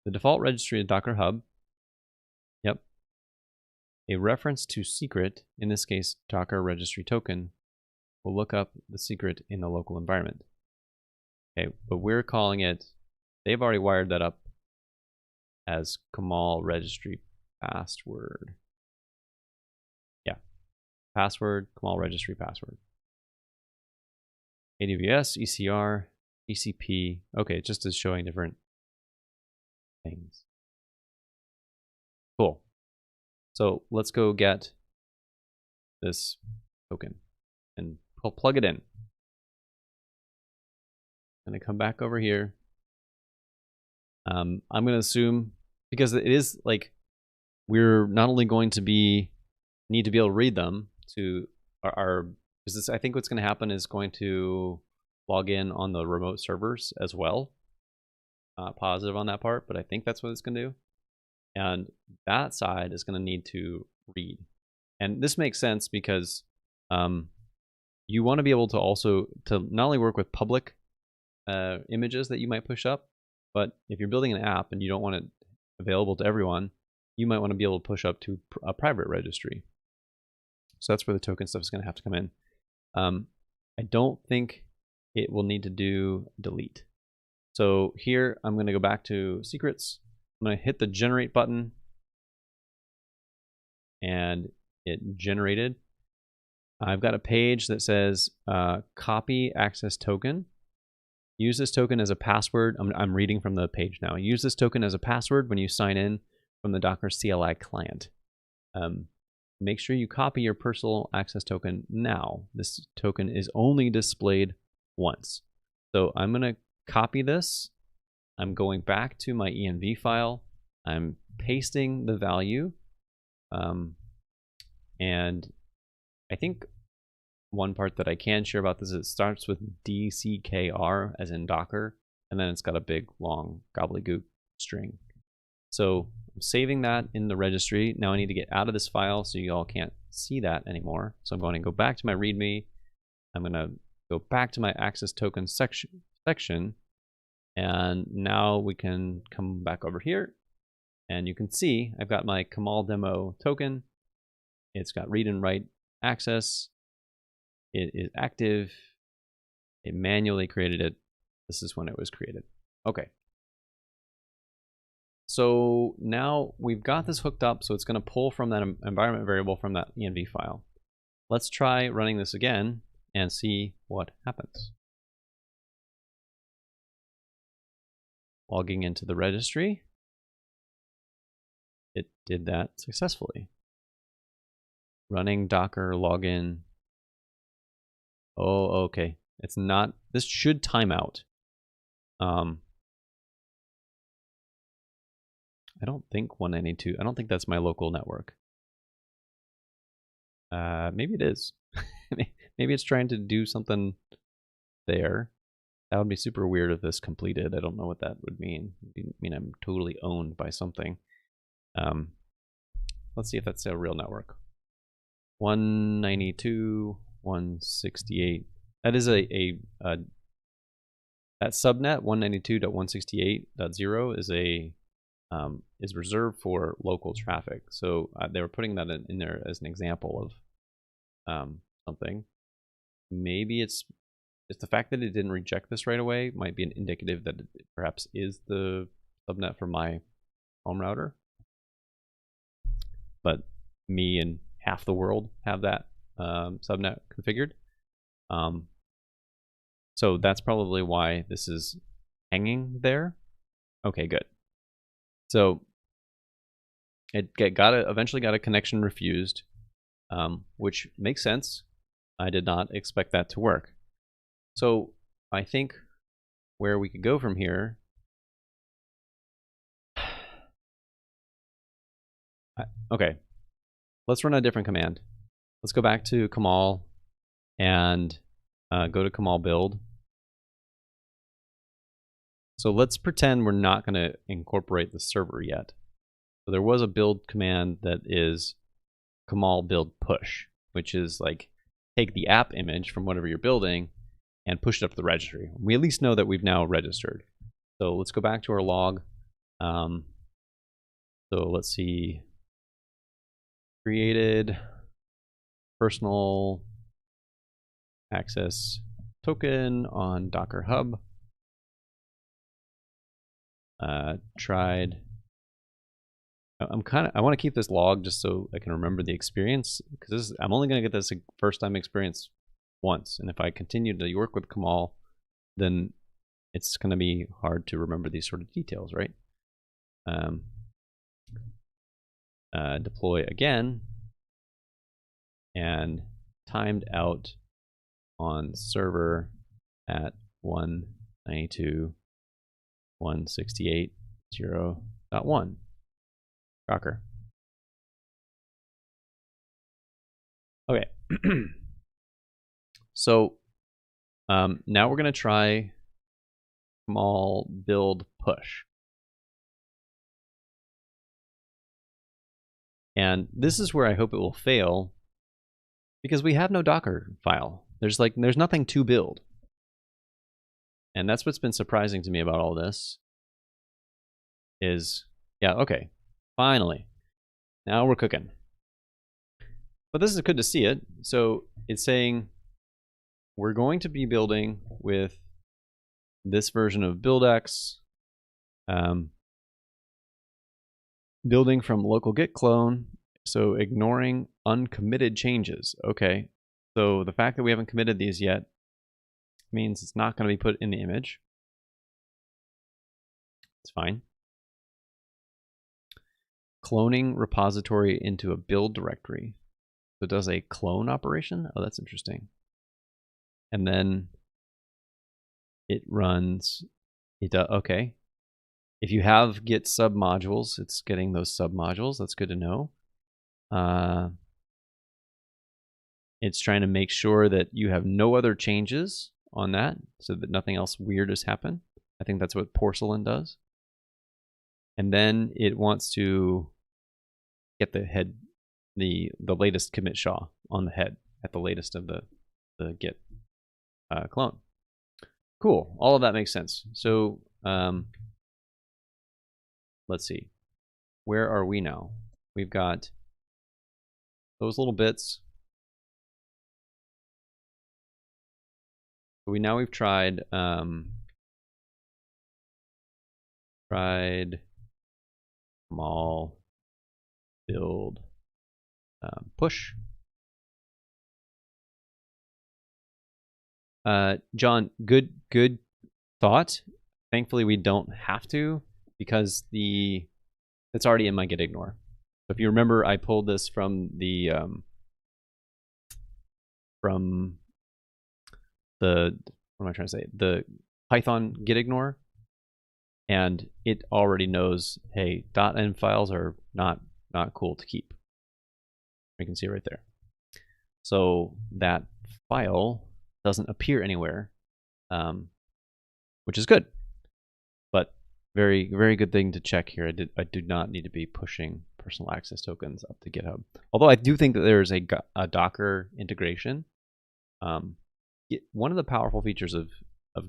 The default registry is Docker Hub. Yep. A reference to secret, in this case, Docker registry token, will look up the secret in the local environment. Okay, but we're calling it, they've already wired that up as Kamal registry password. Yeah, password, Kamal registry password. AWS, ECR, ECP. Okay, it just is showing different things. Cool. So let's go get this token and plug it in. I'm going to come back over here. I'm going to assume, because it is like, we're not only going to need to be able to read them to our because I think what's going to happen is going to log in on the remote servers as well. Positive on that part, but I think that's what it's going to do. And that side is going to need to read. And this makes sense because you want to be able to also to not only work with public images that you might push up, but if you're building an app and you don't want it available to everyone, you might want to be able to push up to a private registry. So that's where the token stuff is going to have to come in. I don't think it will need to do delete. So here I'm going to go back to secrets. I'm going to hit the generate button, and it generated. I've got a page that says copy access token. Use this token as a password. I'm reading from the page now. Use this token as a password when you sign in from the Docker CLI client. Make sure you copy your personal access token now. This token is only displayed once. So I'm going to copy this. I'm going back to my env file. I'm pasting the value. And I think one part that I can share about this is it starts with DCKR as in Docker, and then it's got a big long gobbledygook string. So I'm saving that in the registry. Now I need to get out of this file so you all can't see that anymore. So I'm going to go back to my README. I'm going to go back to my access token section, and now we can come back over here, and you can see I've got my Kamal demo token. It's got read and write access. It is active. It manually created it. This is when it was created. Okay. So now we've got this hooked up, so it's going to pull from that environment variable from that env file. Let's try running this again and see what happens. Logging into the registry. It did that successfully. Running Docker login. Oh, okay. It's not, this should time out. I don't think 192, I don't think that's my local network. Maybe it is. Maybe it's trying to do something there. That would be super weird if this completed. I don't know what that would mean. It would mean I'm totally owned by something. Let's see if that's a real network. 192, 168. That is that subnet 192.168.0 is reserved for local traffic. So they were putting that in there as an example of something. Maybe it's the fact that it didn't reject this right away might be an indicative that it perhaps is the subnet for my home router. But me and half the world have that subnet configured. So that's probably why this is hanging there. Okay, good. So it eventually got a connection refused, which makes sense. I did not expect that to work. So I think where we could go from here Okay, let's run a different command. Let's go back to Kamal and go to Kamal build. So let's pretend we're not going to incorporate the server yet. So there was a build command that is Kamal build push, which is like take the app image from whatever you're building and push it up to the registry. We at least know that we've now registered. So let's go back to our log. So let's see, created personal access token on Docker Hub. Tried. I want to keep this log just so I can remember the experience, because I'm only going to get this first time experience once, and if I continue to work with Kamal, then it's going to be hard to remember these sort of details, right? Deploy again, and timed out on server at 192.168.0.1. Rocker. Okay. So now we're going to try Kamal build push. And this is where I hope it will fail, because we have no Docker file. There's nothing to build. And that's what's been surprising to me about all this is, yeah, okay, finally. Now we're cooking. But this is good to see it. So it's saying we're going to be building with this version of BuildX, building from local git clone, so ignoring uncommitted changes. Okay, so the fact that we haven't committed these yet means it's not going to be put in the image. It's fine. Cloning repository into a build directory. So it does a clone operation. Oh, that's interesting. And then it runs, okay. If you have Git submodules, it's getting those submodules. That's good to know. It's trying to make sure that you have no other changes on that, so that nothing else weird has happened. I think that's what Porcelain does. And then it wants to get the head, the latest commit SHA on the head at the latest of the Git clone. Cool. All of that makes sense. So let's see. Where are we now? We've got those little bits. We've tried Kamal build push. John, good thought. Thankfully, we don't have to, because it's already in my git ignore. So if you remember, I pulled this from the what am I trying to say? The Python git ignore, and it already knows, hey, .env files are not cool to keep. You can see it right there. So that file doesn't appear anywhere, which is good. But very, very good thing to check here. I do not need to be pushing personal access tokens up to GitHub. Although I do think that there is a Docker integration. One of the powerful features of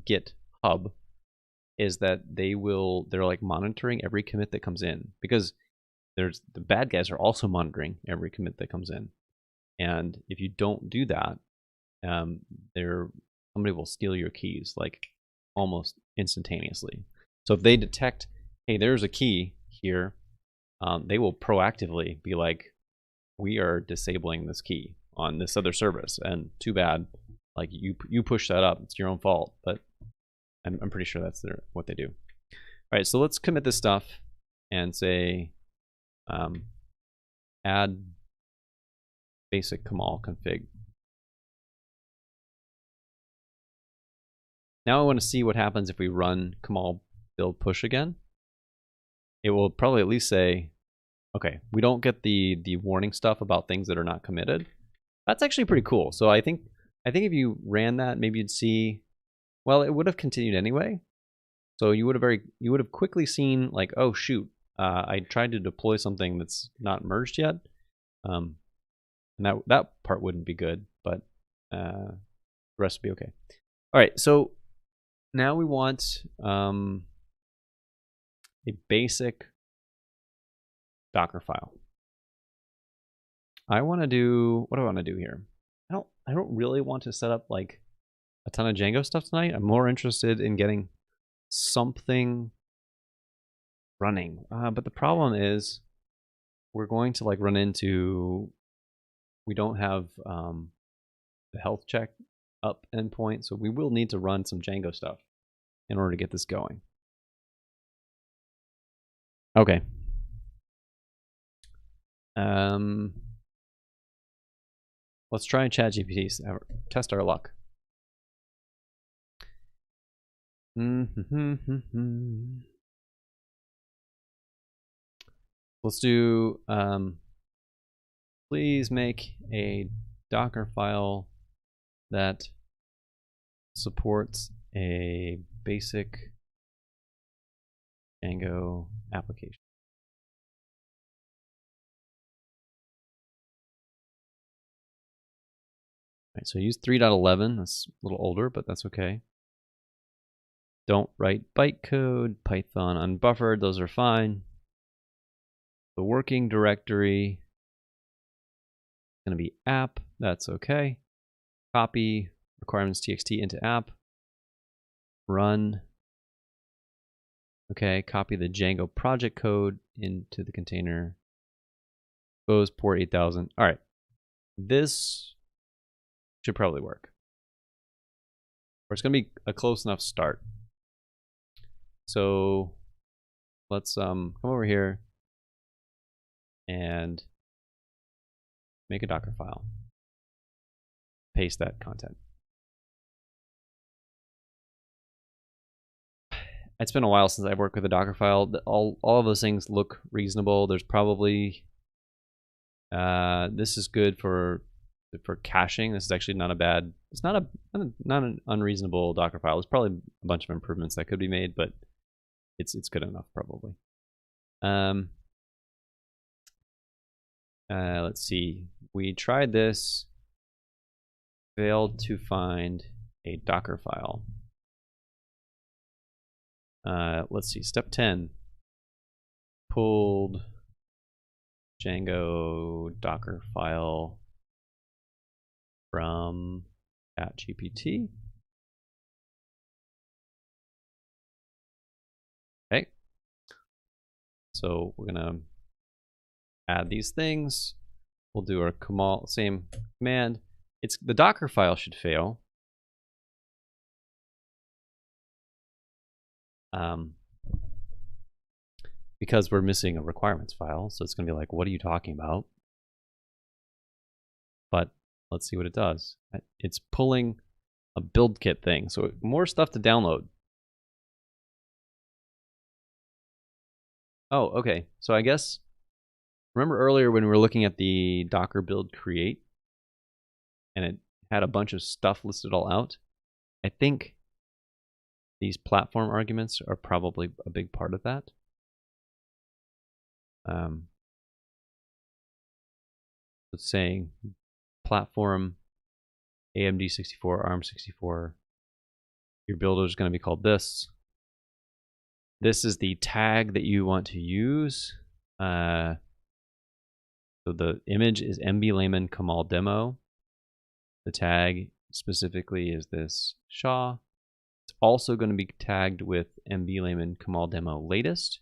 GitHub is that they're like monitoring every commit that comes in, because the bad guys are also monitoring every commit that comes in. And if you don't do that, somebody will steal your keys like almost instantaneously. So if they detect, hey, there's a key here, they will proactively be like, we are disabling this key on this other service, and too bad, like you push that up, it's your own fault. But I'm pretty sure that's what they do. All right, so let's commit this stuff and say add basic Kamal config. Now I want to see what happens if we run Kamal build push again. It will probably at least say, Okay, we don't get the warning stuff about things that are not committed. That's actually pretty cool. So I think if you ran that, maybe you'd see, well, it would have continued anyway. So you would have quickly seen like, oh shoot, I tried to deploy something that's not merged yet, and that part wouldn't be good, but the rest would be okay. All right, so now we want a basic Docker file. I want to do, what do I want to do here? I don't really want to set up like a ton of Django stuff tonight. I'm more interested in getting something running. But the problem is we're going to like run into, we don't have the health check up endpoint, so we will need to run some Django stuff in order to get this going. Okay. Let's try ChatGPT, test our luck. Let's do, please make a Docker file that supports a basic Django application. All right, so use 3.11. That's a little older, but that's okay. Don't write bytecode, Python unbuffered, those are fine. The working directory is going to be app, that's okay. Copy requirements.txt into app. Run. Okay, copy the Django project code into the container. Expose port 8000. All right, this should probably work. Or it's going to be a close enough start. So let's come over here and make a Docker file. Paste that content. It's been a while since I've worked with a Docker file. All of those things look reasonable. There's probably this is good for caching. This is actually not a bad. It's not an unreasonable Docker file. There's probably a bunch of improvements that could be made, but it's good enough probably. Let's see. We tried this. Failed to find a Docker file. Let's see. Step 10. Pulled Django Docker file from ChatGPT. Okay. So we're gonna add these things. We'll do our Kamal, same command. It's the Docker file should fail. Because we're missing a requirements file, so it's gonna be like, what are you talking about? But let's see what it does. It's pulling a build kit thing, so more stuff to download. Oh, okay. So I guess, remember earlier when we were looking at the Docker build create, and it had a bunch of stuff listed all out? I think these platform arguments are probably a big part of that. It's saying platform AMD 64, ARM 64. Your builder is going to be called this. This is the tag that you want to use. So the image is MB Layman Kamal demo. The tag specifically is this SHA. It's also going to be tagged with MB Layman Kamal demo latest.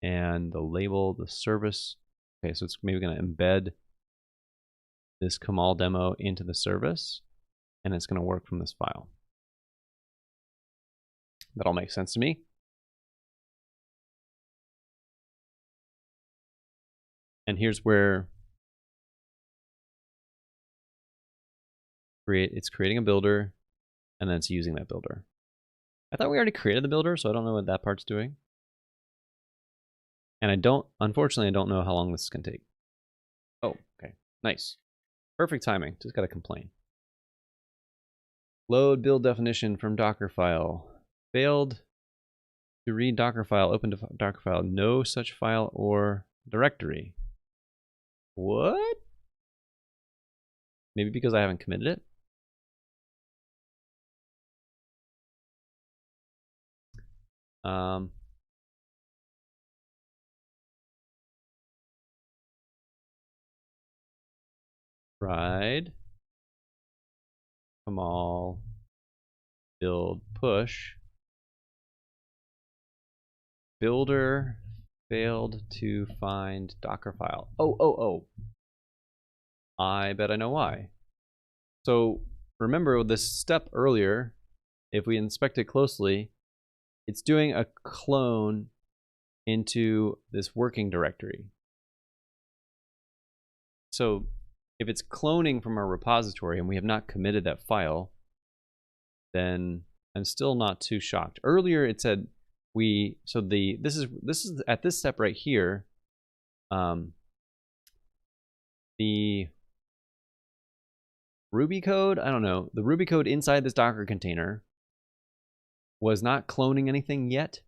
And the label, the service. Okay, so it's maybe going to embed this Kamal demo into the service, and it's going to work from this file. That all makes sense to me. And here's where it's creating a builder, and then it's using that builder. I thought we already created the builder, so I don't know what that part's doing. And unfortunately, I don't know how long this is going to take. Oh, okay. Nice. Perfect timing. Just got to complain. Load build definition from Dockerfile. Failed to read Dockerfile. Open to Dockerfile. No such file or directory. What? Maybe because I haven't committed it? Ride. Kamal. Build push. Builder failed to find Dockerfile. Oh. I bet I know why. So remember this step earlier, if we inspect it closely, it's doing a clone into this working directory. So if it's cloning from our repository and we have not committed that file, then I'm still not too shocked. Earlier it said this is at this step right here, the Ruby code, I don't know, the Ruby code inside this Docker container was not cloning anything yet.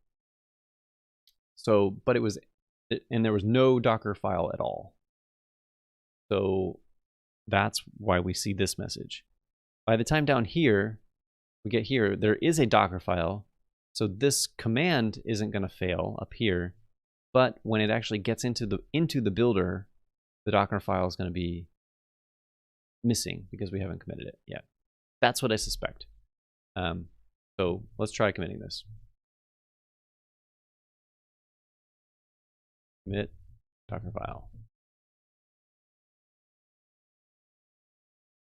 So, but it was, and there was no Docker file at all. So that's why we see this message. By the time down here, we get here, there is a Docker file. So this command isn't going to fail up here, but when it actually gets into the builder, the Docker file is going to be missing because we haven't committed it yet. That's what I suspect. So let's try committing this. Commit Docker file.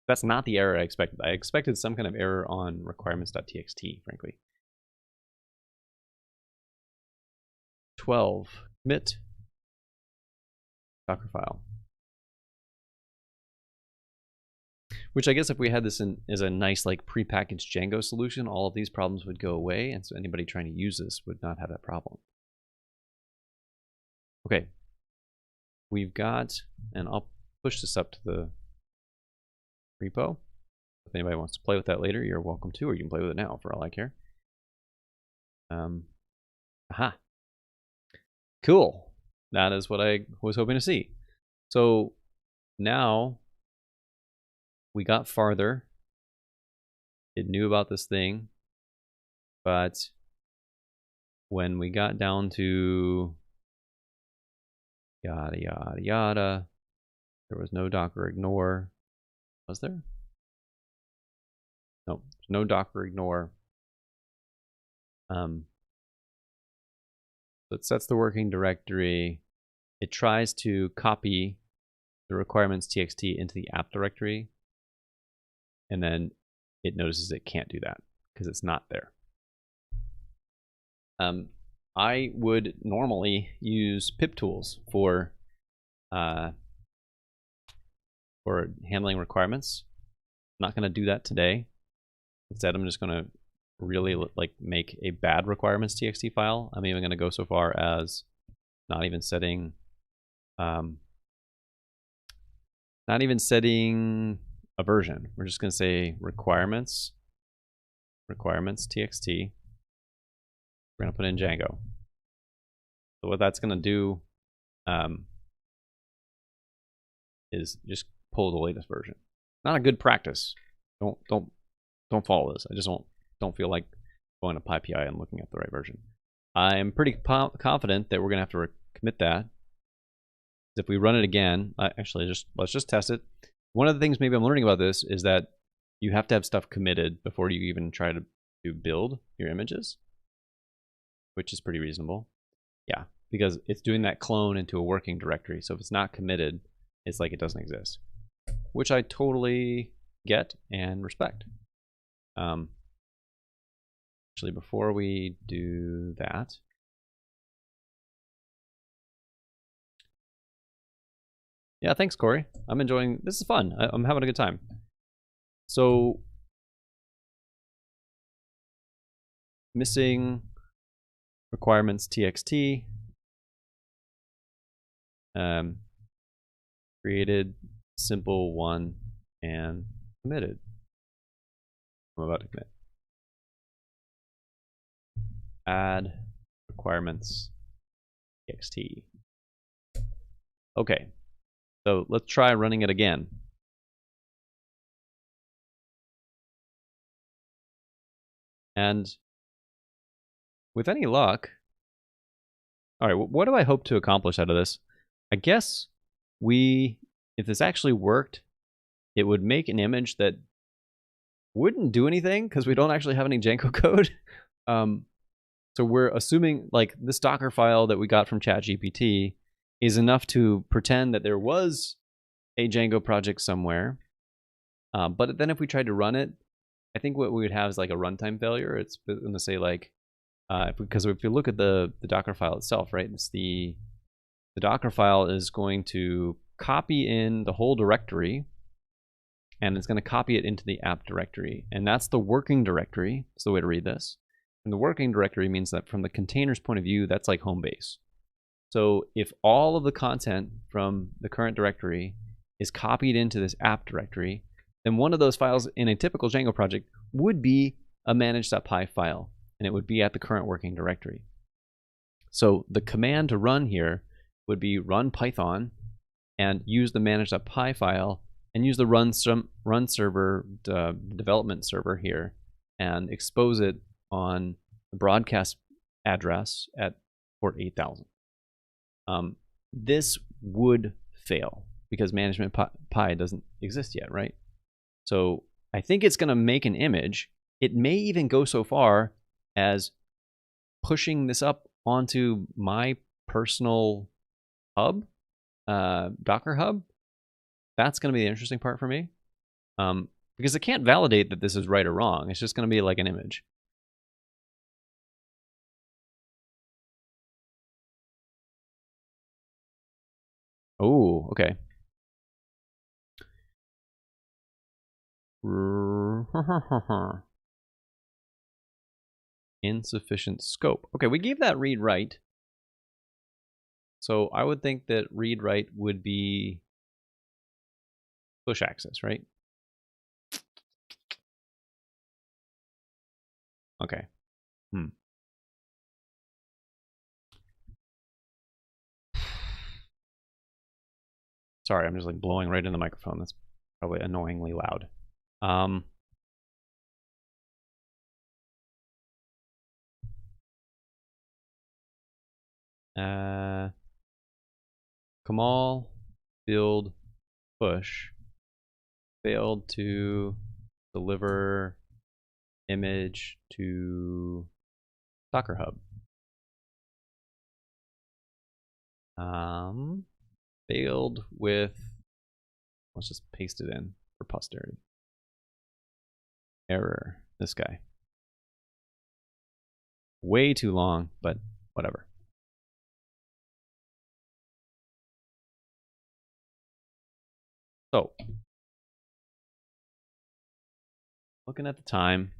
That's not the error I expected. I expected some kind of error on requirements.txt, frankly. 12. Commit Docker file. Which I guess if we had this as a nice like prepackaged Django solution, all of these problems would go away, and so anybody trying to use this would not have that problem. Okay, we've got, and I'll push this up to the repo. If anybody wants to play with that later, you're welcome to, or you can play with it now for all I care. Aha. Cool. That is what I was hoping to see. So now we got farther. It knew about this thing, but when we got down to yada yada yada, there was no Docker ignore. Was there? No, there's no Docker ignore. So it sets the working directory. It tries to copy the requirements.txt into the app directory, and then it notices it can't do that because it's not there. I would normally use pip tools for handling requirements. I'm not going to do that today. Instead, I'm just going to really like make a bad requirements.txt file. I'm even going to go so far as not even setting a version. We're just going to say requirements.txt. We're going to put in Django. So what that's going to do is just pull the latest version. Not a good practice. Don't follow this. I just don't feel like going to PyPI and looking at the right version. I'm pretty confident that we're going to have to commit that. If we run it again, actually, let's just test it. One of the things maybe I'm learning about this is that you have to have stuff committed before you even try to build your images, which is pretty reasonable. Yeah, because it's doing that clone into a working directory. So if it's not committed, it's like it doesn't exist, which I totally get and respect. Actually, before we do that, yeah, thanks, Corey. I'm enjoying this. Is fun. I'm having a good time. So, missing requirements.txt. created, simple one, and committed. I'm about to commit. Add requirements txt. Okay, so let's try running it again. And with any luck, all right, what do I hope to accomplish out of this? I guess if this actually worked, it would make an image that wouldn't do anything because we don't actually have any Django code. So we're assuming like this Docker file that we got from ChatGPT is enough to pretend that there was a Django project somewhere. But then if we tried to run it, I think what we would have is like a runtime failure. It's going to say like, because if you look at the Docker file itself, right, it's the Docker file is going to copy in the whole directory, and it's going to copy it into the app directory. And that's the working directory. That's the way to read this. And the working directory means that from the container's point of view, that's like home base. So if all of the content from the current directory is copied into this app directory, then one of those files in a typical Django project would be a manage.py file, and it would be at the current working directory. So the command to run here would be run Python and use the manage.py file and use the run server development server here and expose it on the broadcast address at port 8000. This would fail because management.py doesn't exist yet, right? So I think it's going to make an image. It may even go so far as pushing this up onto my personal hub, Docker hub. That's going to be the interesting part for me, because it can't validate that this is right or wrong. It's just going to be like an image. Oh, okay. Insufficient scope. Okay, we gave that read write. So I would think that read write would be push access, right? Okay. Sorry, I'm just like blowing right in the microphone. That's probably annoyingly loud. Kamal build push failed to deliver image to Docker Hub. Failed with, let's just paste it in for posterity. Error, this guy. Way too long, but whatever. So, looking at the time,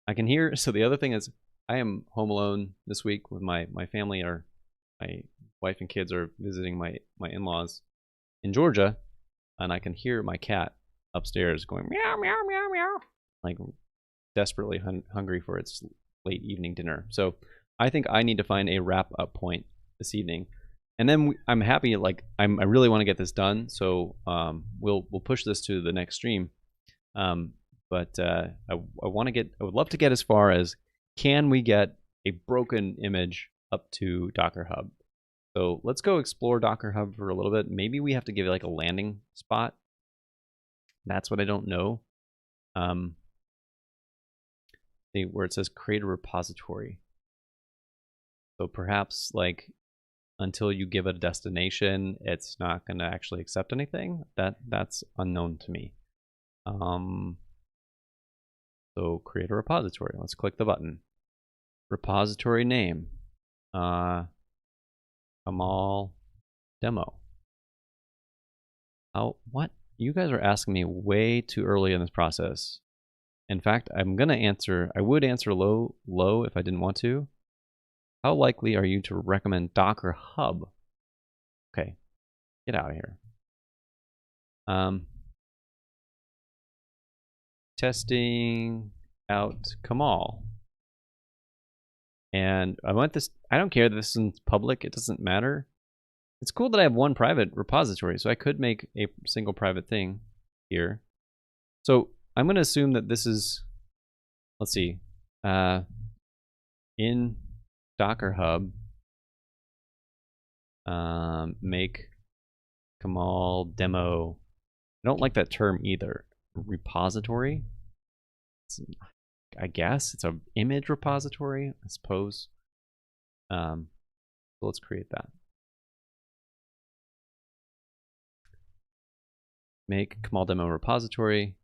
I can hear, so the other thing is I am home alone this week with my family, or my wife and kids are visiting my in-laws in Georgia, and I can hear my cat upstairs going meow, meow, meow, meow, like desperately hungry for its late evening dinner. So I think I need to find a wrap-up point this evening. And then I'm happy, like I really want to get this done, so we'll push this to the next stream. But I would love to get as far as, can we get a broken image up to Docker Hub? So let's go explore Docker Hub for a little bit. Maybe we have to give it like a landing spot. That's what I don't know. Where it says create a repository. So perhaps like until you give it a destination, it's not going to actually accept anything. That's unknown to me. So create a repository. Let's click the button. Repository name. Kamal demo. Oh, what? You guys are asking me way too early in this process. In fact, I would answer low if I didn't want to. How likely are you to recommend Docker Hub? Okay. Get out of here. Testing out Kamal. And I want this, I don't care that this is public, it doesn't matter. It's cool that I have one private repository, so I could make a single private thing here. So I'm going to assume that this is, let's see, in Docker Hub, make Kamal demo. I don't like that term either. Repository? I guess it's an image repository, I suppose. So let's create that. Make Kamal demo repository.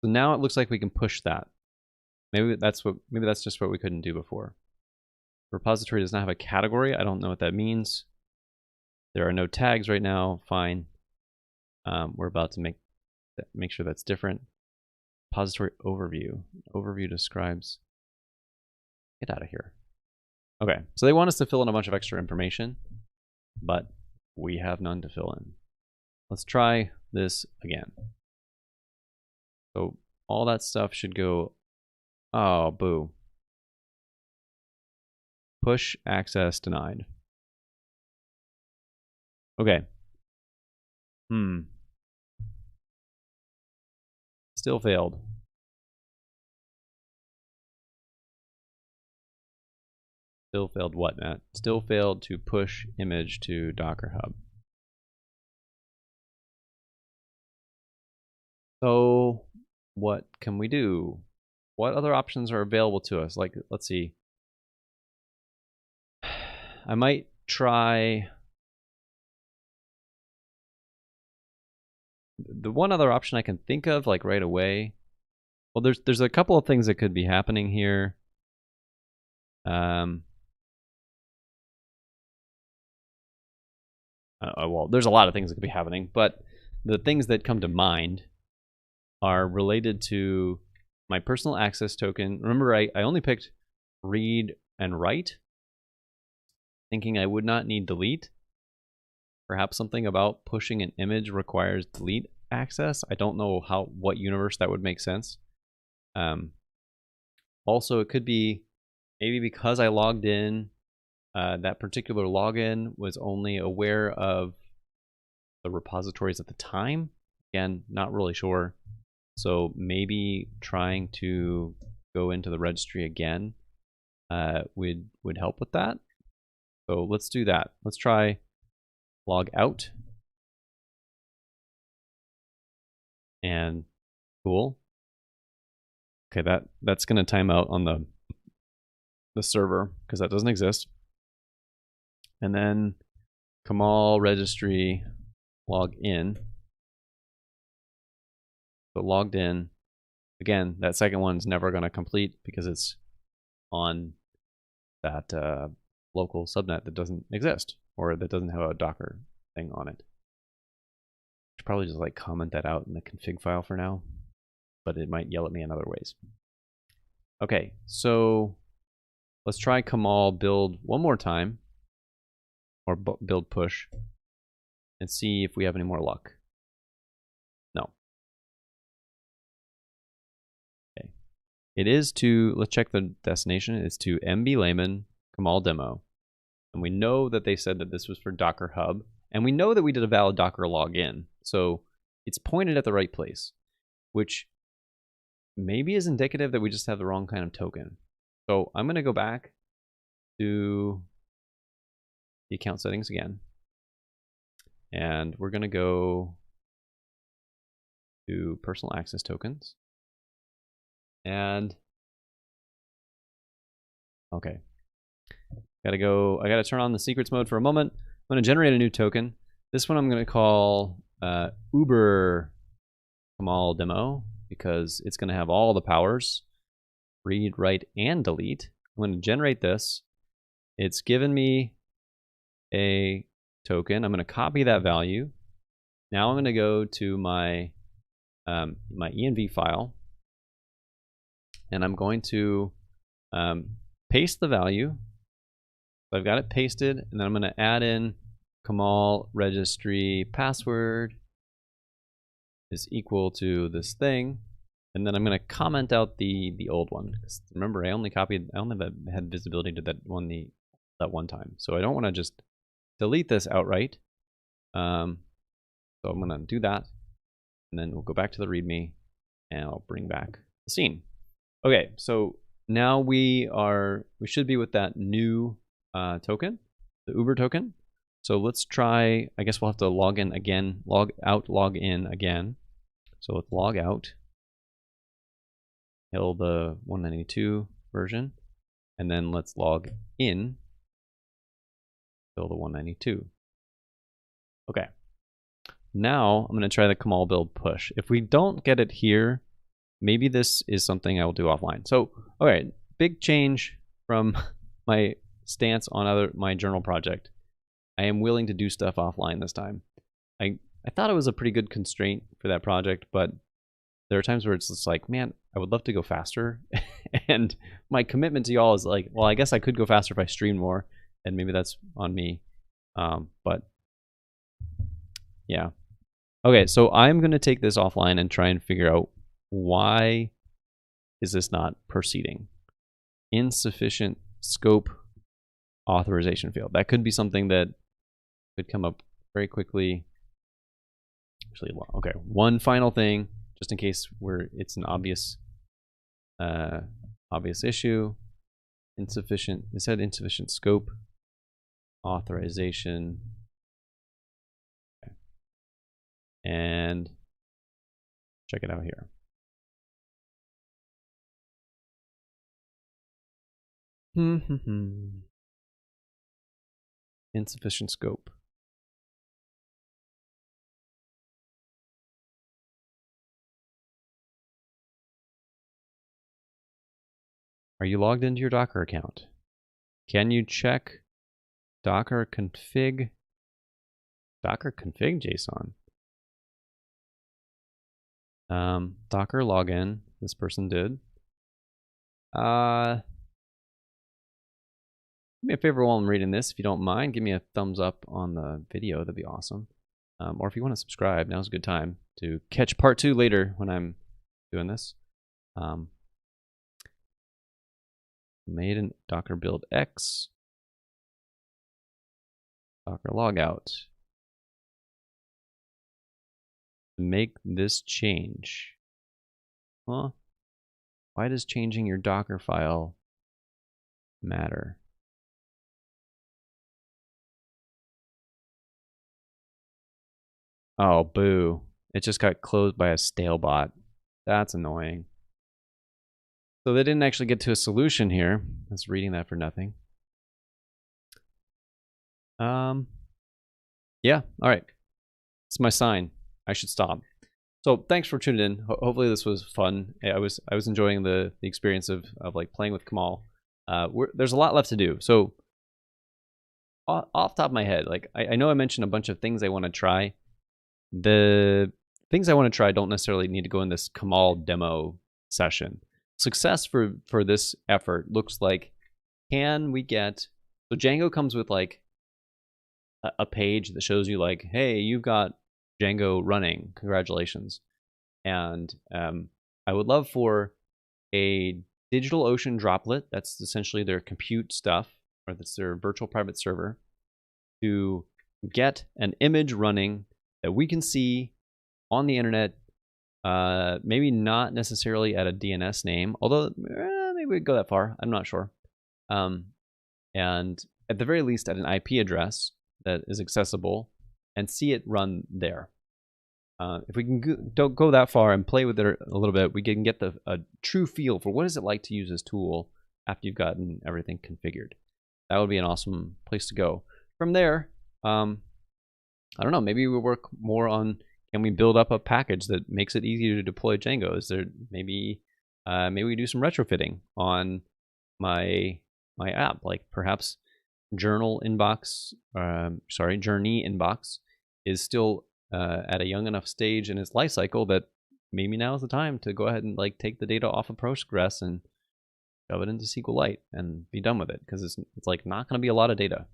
So now it looks like we can push that. Maybe that's just what we couldn't do before. Repository does not have a category. I don't know what that means. There are no tags right now. Fine. We're about to make sure that's different. Repository overview. Overview describes. Get out of here. Okay, so they want us to fill in a bunch of extra information, but we have none to fill in. Let's try this again. So all that stuff should go. Oh, boo. Push access denied. Okay. Still failed. Still failed what, Matt? Still failed to push image to Docker Hub. So what can we do? What other options are available to us? Like, let's see. I might try. The one other option I can think of, like right away. Well, there's a couple of things that could be happening here. Well, there's a lot of things that could be happening, but the things that come to mind are related to my personal access token. Remember, I only picked read and write, thinking I would not need delete. Perhaps something about pushing an image requires delete access. I don't know what universe that would make sense. Also, it could be maybe because I logged in, that particular login was only aware of the repositories at the time. Again, not really sure. So maybe trying to go into the registry again would help with that. So let's do that. Let's try log out. And cool. Okay, that's going to time out on the server because that doesn't exist. And then Kamal registry log in. So logged in. Again, that second one's never going to complete because it's on that local subnet that doesn't exist or that doesn't have a Docker thing on it. Should probably just like comment that out in the config file for now, but it might yell at me in other ways. Okay, so let's try Kamal build one more time, or build push, and see if we have any more luck. No. Okay. It is to, let's check the destination. It's to MB Layman Kamal demo. And we know that they said that this was for Docker Hub. And we know that we did a valid Docker login. So it's pointed at the right place, which maybe is indicative that we just have the wrong kind of token. So I'm going to go back to the account settings again. And we're going to go to personal access tokens. And okay. I gotta turn on the secrets mode for a moment. I'm gonna generate a new token. This one I'm gonna call Uber Kamal demo because it's gonna have all the powers, read, write, and delete. I'm gonna generate this. It's given me a token. I'm gonna copy that value. Now I'm gonna go to my my env file, and I'm going to paste the value. So I've got it pasted, and then I'm going to add in Kamal registry password is equal to this thing, and then I'm going to comment out the old one. Remember, I only had visibility to that one time, so I don't want to just delete this outright. So I'm going to do that, and then we'll go back to the README, and I'll bring back the scene. Okay, so now we should be with that new token, the Uber token. So let's try, I guess we'll have to log in again, log out, log in again. So let's log out, kill the 192 version, and then let's log in, kill the 192. Okay. Now I'm going to try the Kamal build push. If we don't get it here, maybe this is something I will do offline. So, all right, big change from my stance on my journal project. I am willing to do stuff offline this time. I thought it was a pretty good constraint for that project, but there are times where it's just like, man, I would love to go faster. And my commitment to y'all is like, well, I guess I could go faster if I stream more, and maybe that's on me. But yeah. Okay, so I'm going to take this offline and try and figure out why is this not proceeding. Insufficient scope authorization field. That could be something that could come up very quickly. Actually, okay, one final thing, just in case it's an obvious issue. Insufficient, it said insufficient scope authorization. Okay. And check it out here. Insufficient scope. Are you logged into your Docker account? Can you check Docker config JSON? Docker login, this person did. Do me a favor while I'm reading this, if you don't mind, give me a thumbs up on the video, that'd be awesome. Or if you want to subscribe, now's a good time to catch part 2 later when I'm doing this. Made in Docker build X, Docker logout. Make this change. Huh? Why does changing your Docker file matter? Oh, boo. It just got closed by a stale bot. That's annoying. So they didn't actually get to a solution here. I was reading that for nothing. Yeah, all right. It's my sign. I should stop. So thanks for tuning in. Hopefully this was fun. I was enjoying the experience of like playing with Kamal. There's a lot left to do. So off the top of my head, like I know I mentioned a bunch of things I want to try. The things I want to try don't necessarily need to go in this Kamal demo session. Success for this effort looks like, can we get, so Django comes with like a page that shows you like, hey, you've got Django running, congratulations. And I would love for a DigitalOcean droplet, that's essentially their compute stuff, or that's their virtual private server, to get an image running that we can see on the internet, maybe not necessarily at a DNS name, although maybe we'd go that far, I'm not sure. And at the very least at an IP address that is accessible and see it run there. If we can don't go that far and play with it a little bit, we can get a true feel for what is it like to use this tool after you've gotten everything configured. That would be an awesome place to go. From there, I don't know, maybe we work more on, can we build up a package that makes it easier to deploy Django? Is there maybe we do some retrofitting on my app, like perhaps Journey Inbox is still at a young enough stage in its life cycle that maybe now is the time to go ahead and like take the data off of Postgres and shove it into SQLite and be done with it, because it's like not going to be a lot of data.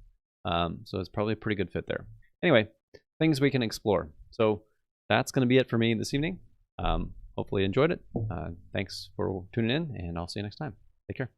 So it's probably a pretty good fit there. anyway, things we can explore. So that's going to be it for me this evening. Hopefully you enjoyed it. Thanks for tuning in, and I'll see you next time. Take care.